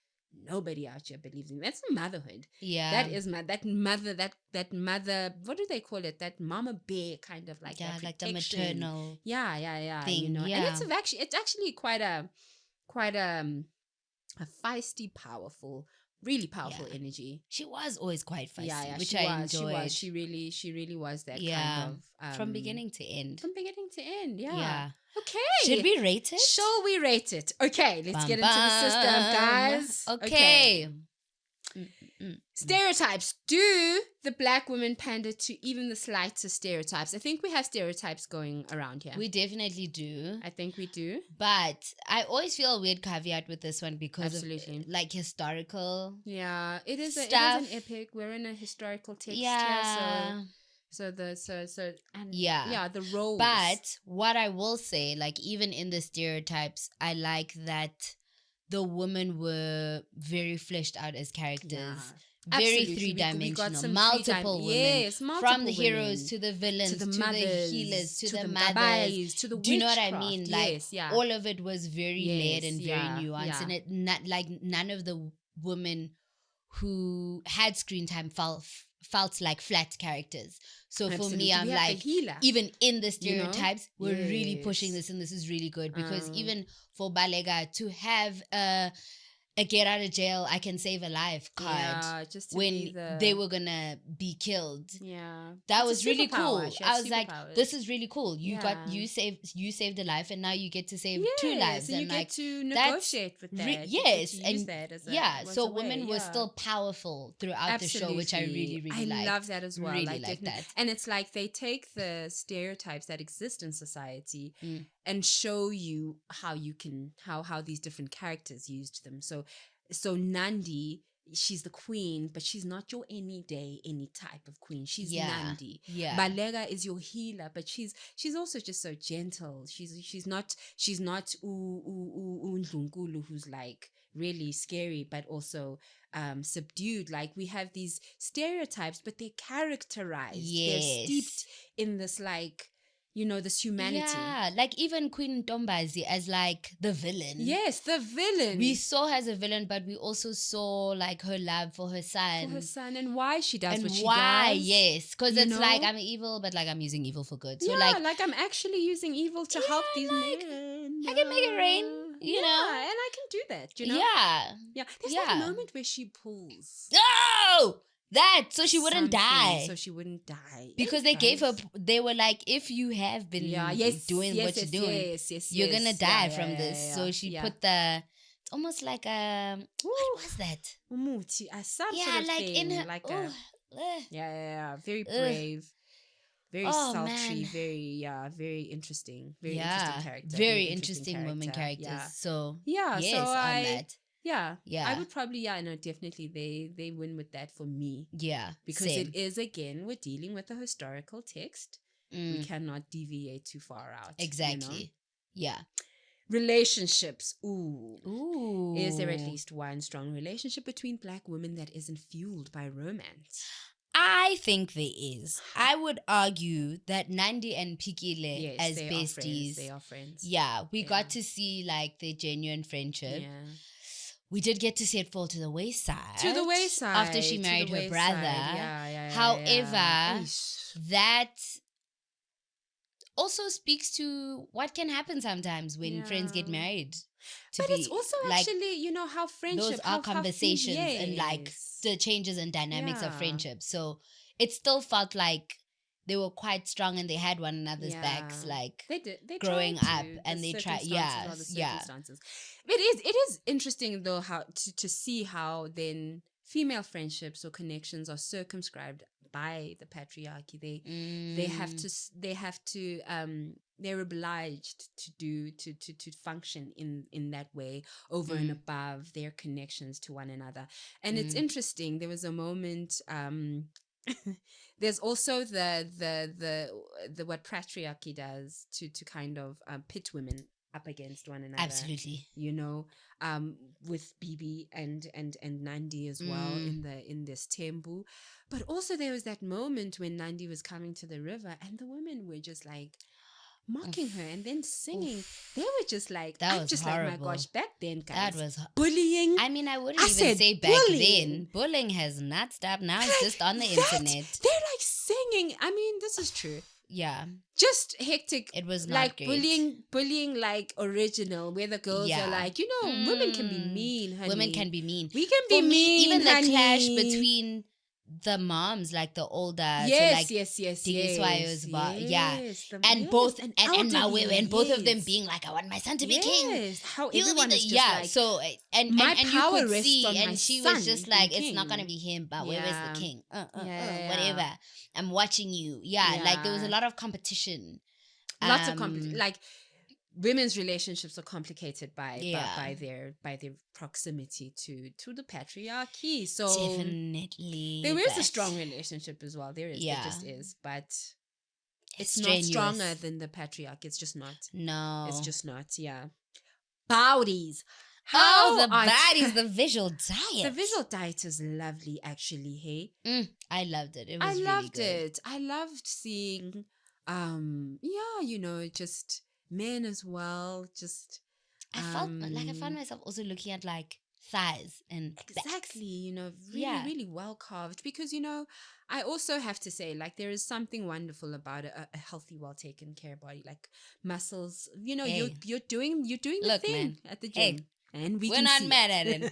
nobody out here believes in you. That's motherhood. Yeah, that is that mother. What do they call it? That mama bear kind of like like the maternal. Yeah. Thing, and it's actually quite a feisty, powerful. Really powerful energy. She was always quite feisty, which I enjoyed. She really was that kind of from beginning to end. Yeah. Okay. Should we rate it? Shall we rate it? Okay, let's get into the system, guys. Okay. Stereotypes. Do the black women pander to even the slightest stereotypes? I think we have stereotypes going around here. We definitely do. I think we do. But I always feel a weird caveat with this one because of like historical. Yeah, it is an epic. We're in a historical text here, so the roles. But what I will say, like even in the stereotypes, I like that the women were very fleshed out as characters. Yeah. Very three-dimensional, multiple women, from the heroes to the villains, to the mothers, healers, to the mothers, to the do you know what I mean? Like all of it was very layered and very nuanced, and it not like none of the women who had screen time felt like flat characters. So for me, I'm like, even in the stereotypes, we're really pushing this, and this is really good because even for Balega to have a get out of jail, I can save a life card when they were gonna be killed. Yeah, that was really cool. I was like, this is really cool. You saved a life, and now you get to save 2 lives, and you get to negotiate with that. And that as so women were still powerful throughout the show, which I really liked. I love that as well. Really like that. And it's like they take the stereotypes that exist in society and show you how these different characters used them. So Nandi, she's the queen, but she's not your any type of queen. She's Nandi. Yeah. Balega is your healer, but she's also just so gentle. She's not Ndlunkulu, who's like really scary, but also subdued. Like we have these stereotypes, but they're characterized. They're steeped in this like, this humanity. Yeah, like even Queen Ntombazi as like the villain. Yes, the villain. We saw her as a villain, but we also saw like her love for her son. And why she does and what she why, does. Yes, because it's like I'm evil, but like I'm using evil for good. So like I'm actually using evil to help these men. I can make it rain, you know? And I can do that, Yeah. There's like a moment where she pulls. Oh! That so she wouldn't die. Because they were like, if you have been doing what you're doing, you're gonna die from this. So she put it's almost like a what was that? Umuti, some Yeah, sort of like thing, in her. like Oh, yeah, very brave, very Oh, sultry, man. very interesting, very interesting character, very interesting women characters. Yeah. So Yeah, yes, so on that. Yeah, Yeah. I would probably, no, definitely they win with that for me. Yeah, because same. it is, again, we're dealing with a historical text. We cannot deviate too far out. Exactly. Yeah. Relationships. Ooh. Ooh. Is there at least one strong relationship between Black women that isn't fueled by romance? I think there is. I would argue that Nandi and Pikile as they besties. They are friends. Yeah, we got to see like their genuine friendship. Yeah. We did get to see it fall to the wayside. To the wayside. After she married her brother. Yeah. However, that also speaks to what can happen sometimes when friends get married. But it's also like, actually, how friendship... Those are conversations and like the changes and dynamics of friendship. So it still felt like they were quite strong and they had one another's backs, like they growing up, and they tried. Yeah. It is interesting though how to see how then female friendships or connections are circumscribed by the patriarchy. They're obliged to function in that way over and above their connections to one another. And it's interesting. There was a moment. There's also the what patriarchy does to kind of pit women up against one another. Absolutely. With Bibi and Nandi as well in this tembu. But also there was that moment when Nandi was coming to the river and the women were just like mocking her and then singing. They were just like, that was just horrible. Like, my gosh, back then, guys, that was bullying. I mean, I wouldn't even say back then. Bullying has not stopped. Now it's just on the internet. They're like singing. I mean, this is true. Yeah. Just hectic. It was not like great. bullying like original, where the girls are like, women can be mean, honey. Women can be mean. We can be mean, even honey. The clash between the moms, like the older, yes. And both and Mawe, and both of them being like, I want my son to be king. How everyone is just like, so and you could see, and she was just like, it's king. not gonna be him, but where is the king? Whatever. I'm watching you. Like there was a lot of competition. Lots of competition. Like women's relationships are complicated by their proximity to the patriarchy. So definitely there is a strong relationship as well. There is. There just is. But it's not stronger than the patriarchy. It's just not. No. It's just not. Yeah. Bowdies. The bodies, the visual diet. The visual diet is lovely, actually. Hey, I loved it. It was really good. I loved seeing, just men as well. Just I found myself also looking at like thighs and exactly, really well carved. Because I also have to say, like, there is something wonderful about a healthy, well taken care body, like muscles. You're doing the thing man. at the gym. Hey. And we're not mad at it.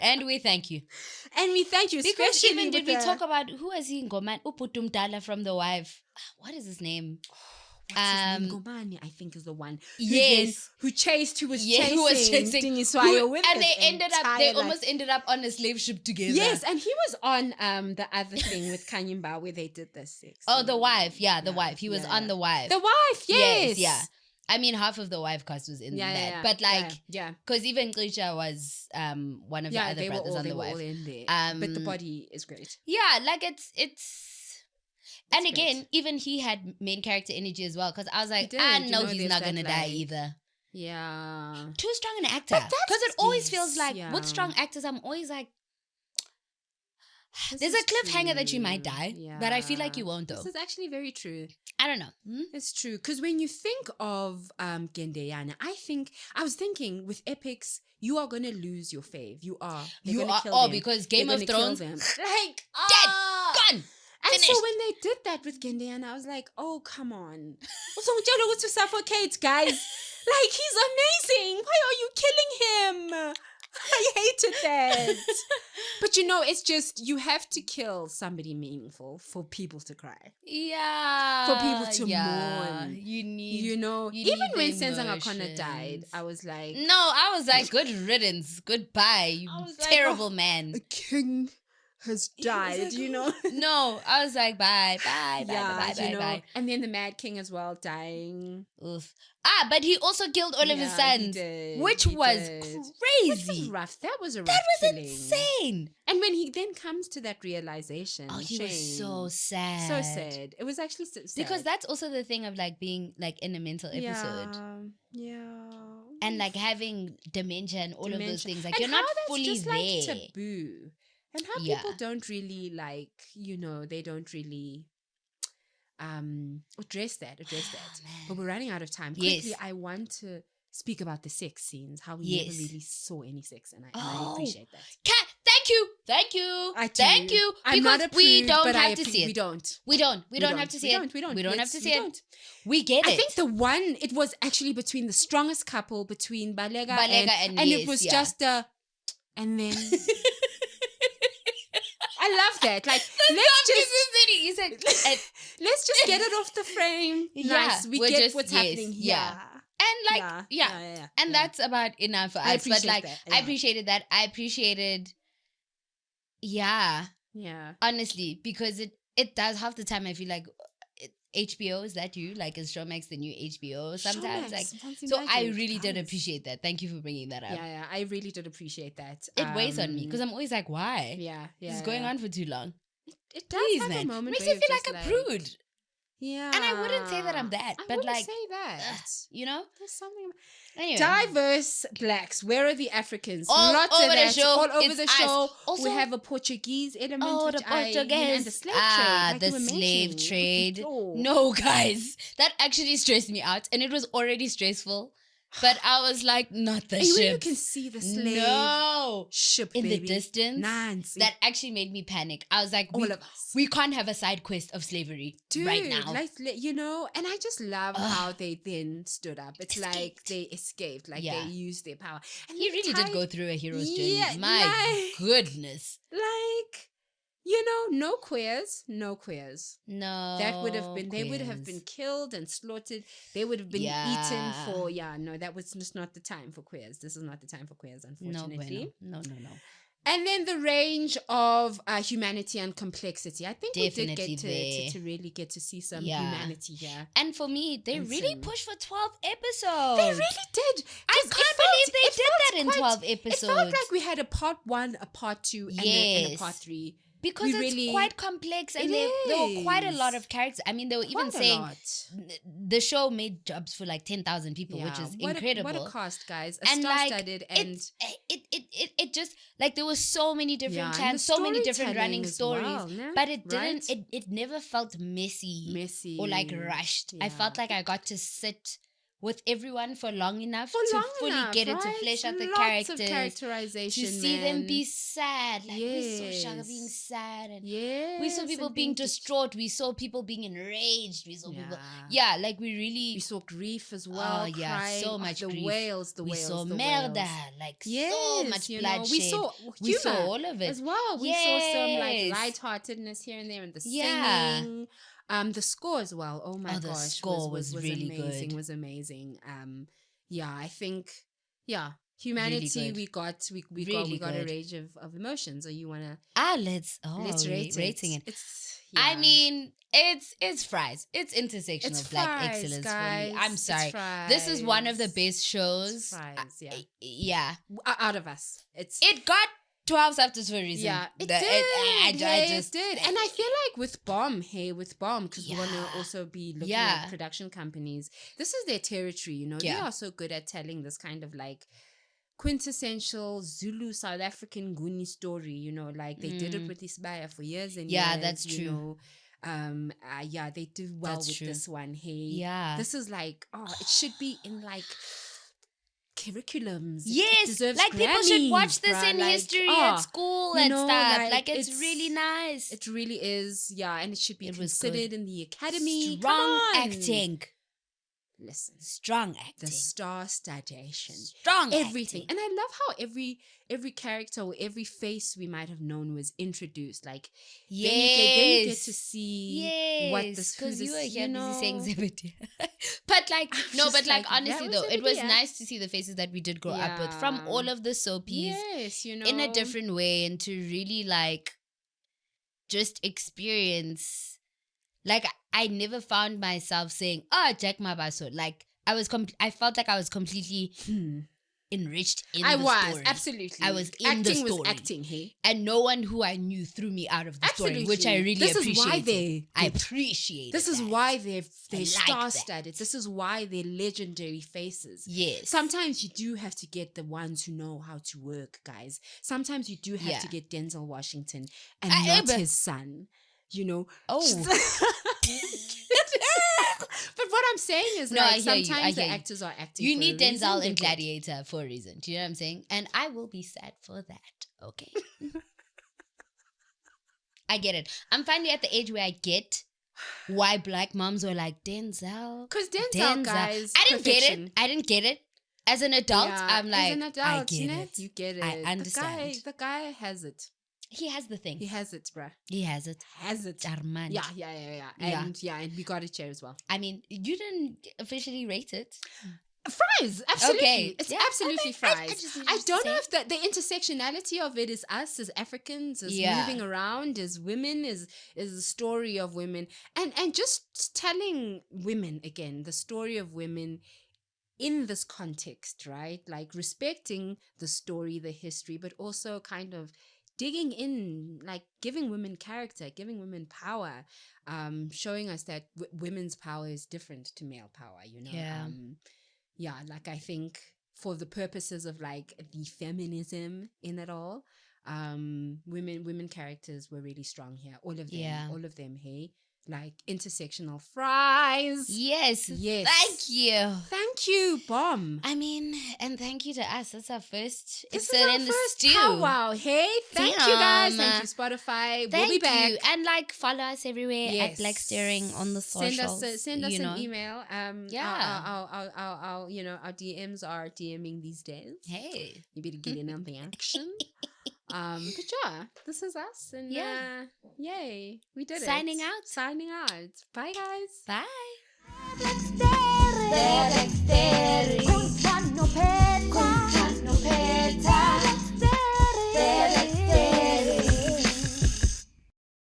And we thank you. Because especially even did we talk about who was he in Goman? Uputum Dala from The Wife. What is his name? What's his name? Gomani, I think, is the one. Who was chasing Dingiswayo with and they almost ended up on a slave ship together. Yes, and he was on the other thing with Kanyimba where they did the sex. Oh, The Wife. Yeah, The Wife. He was on The Wife. The Wife, yes. Yeah. I mean, half of the Wife cast was in that. But because even Grisha was one of the other brothers on The Wife. All in there. But the body is great. Yeah, like it's and again, great. Even he had main character energy as well, because I was like, no, he's not gonna die either. Yeah. Too strong an actor. Because it always feels like with strong actors, I'm always like, there's a cliffhanger that you might die, but I feel like you won't though. This is actually very true. I don't know. It's true. Because when you think of Gendeyana, I was thinking with epics, you are going to lose your fave. You are. They're gonna kill them. Because Game of Thrones, like, dead, gone. And finished. So when they did that with Gendeyana, I was like, oh, come on. To suffocate, guys. Like, he's amazing. Why are you killing him? I hated that. But you know, it's just, you have to kill somebody meaningful for people to cry. Yeah. For people to mourn. You need, you know, you even need when the Senzanga Kona died, emotions. I was like... No, I was like, good riddance. Goodbye, you terrible man. A king has died, like, you know? No, I was like, bye. Bye. And then the Mad King as well, dying. Oof. But he also killed all of his sons, which was crazy. Which was rough. That was a rough That was killing. insane. And when he then comes to that realization, he was so sad. So sad. It was actually so sad. Because that's also the thing of like being like in a mental episode. Yeah. And like having dementia and all of those things. Like, and you're not that's fully just there. Like taboo. And how people don't really like, you know, they don't really address that. But we're running out of time. Quickly, I want to speak about the sex scenes, how we never really saw any sex, and I appreciate that. Thank you. Thank you. Because we don't have to see it. We don't. We don't have to see it. We don't have to see it. We get it. I think it was actually between the strongest couple, between Balega and it was just and then... I love that. Like, let's just get it off the frame. Nice. We get what's happening here. And like, and that's about enough for us. But like, I appreciated that. I appreciated, honestly, because it does half the time. I feel like HBO, is that you? Like, is Showmax the new HBO sometimes? So I really did appreciate that. Thank you for bringing that up. Yeah, I really did appreciate that. It weighs on me because I'm always like, why? This is going on for too long. It does. Please, man. Makes me feel like a prude. Yeah. And I wouldn't say that I'm that. I but wouldn't like, say that. You know? There's something. Anyway. Diverse blacks. Where are the Africans? All Lots over of that. the show. All over the show. Also, we have a Portuguese element. The Portuguese. And the slave trade. The slave trade. No, guys. That actually stressed me out. And it was already stressful. But I was like, not the ship. You can see the slave ship in baby. the distance. Nancy. That actually made me panic. I was like, we can't have a side quest of slavery right now. Like, you know, and I just love how they then stood up. It's like they escaped, like they used their power. And he really did go through a hero's journey. My goodness. Like, you know, no queers. No. That would have been, they would have been killed and slaughtered. They would have been eaten for, that was just not the time for queers. This is not the time for queers, unfortunately. No. And then the range of humanity and complexity. I think definitely we did get to really get to see some humanity here. And for me, they really pushed for 12 episodes. They really did. I can't believe they did that in 12 episodes. It felt like we had a part 1, a part 2, and a part 3. Because it's quite complex and there were quite a lot of characters. I mean, they were even saying the show made jobs for like 10,000 people, which is incredible. What a cast, guys. Star-studded and... It just, like, there were so many different chants, so many different running stories. But it didn't, it never felt messy. Or like rushed. I felt like I got to sit with everyone for long enough to fully get it, to flesh out the characters, of characterization, to see them be sad. Like we saw Shaka being sad, and we saw people being distraught. We saw people being enraged. We saw people, like we saw grief as well. So much the grief. Whales, we saw murder, like so much bloodshed. We saw all of it as well. We saw some like lightheartedness here and there, and the singing. The score as well. Oh my gosh, the score was really amazing. good. Was amazing. I think humanity. Really we got a range of emotions. Or you wanna let's rate rating it. It's I mean, it's fries. It's intersectional of black excellence, guys. For me. I'm sorry. This is one of the best shows. Out of us. It got 12 chapters for a reason. Yeah, it did. I just did. And I feel like with Bomb, because we want to also be looking at production companies, this is their territory, you know. They are so good at telling this kind of like quintessential Zulu South African Goonie story, you know, like they did it with Isbaya for years and years. Yeah, that's true. They do well with this one. This is like, it should be in like curriculums. Yes, like Grammys, people should watch this in history at school and stuff. Like it's really nice. It really is. Yeah, and it should be considered in the academy. Strong acting. listen. Strong acting. The star-studdation. Strong everything. acting. And I love how every character or every face we might have known was introduced. Like, yes. then you get to see what this, because you were here busy saying Zebedee. But like, no, but like like, honestly though, it was nice to see the faces that we did grow up with from all of the soapies. Yes, in a different way, and to really like just experience. Like, I never found myself saying, "Oh, Jack Mabaso." Like, I felt like I was completely enriched in the story. Absolutely. I was in acting the story. was acting, hey? And no one who I knew threw me out of the story, which I really appreciated. This is why I appreciate. This is why they're star-studded. That. This is why they're legendary faces. Yes. Sometimes you do have to get the ones who know how to work, guys. Sometimes you do have to get Denzel Washington and not his son. You know. Oh. But what I'm saying is, like, sometimes the actors are acting. You need Denzel in Gladiator for a reason. Do you know what I'm saying? And I will be sad for that. Okay. I get it. I'm finally at the age where I get why black moms were like, Denzel. Because Denzel, guys. I didn't get it. As an adult, I'm like, as an adult, I get it. You get it. I understand. The guy has it. He has the thing. He has it, bruh. He has it. Armani. Yeah. And we got a chair as well. I mean, you didn't officially rate it. Fries, absolutely. Okay. It's absolutely fries. I don't know if the intersectionality of it is us as Africans, as moving around, as women, is the story of women. And just telling women, again, the story of women in this context, right? Like respecting the story, the history, but also kind of digging in, like giving women character, giving women power, showing us that women's power is different to male power, you know? Like I think for the purposes of like the feminism in it all, women characters were really strong here. All of them, hey? Like intersectional fries. Yes. Thank you, Bomb. I mean, and thank you to us. That's our first episode in the stew. Wow, hey, thank you guys. Thank you, Spotify. We'll be back. And like follow us everywhere at Black Sterring on the socials. Send us an email. Our our DMs are DMing these days. Hey, you better get in on the action. But yeah, this is us, and yay, we did it. Signing out. Bye, guys. Bye. Black Sterring.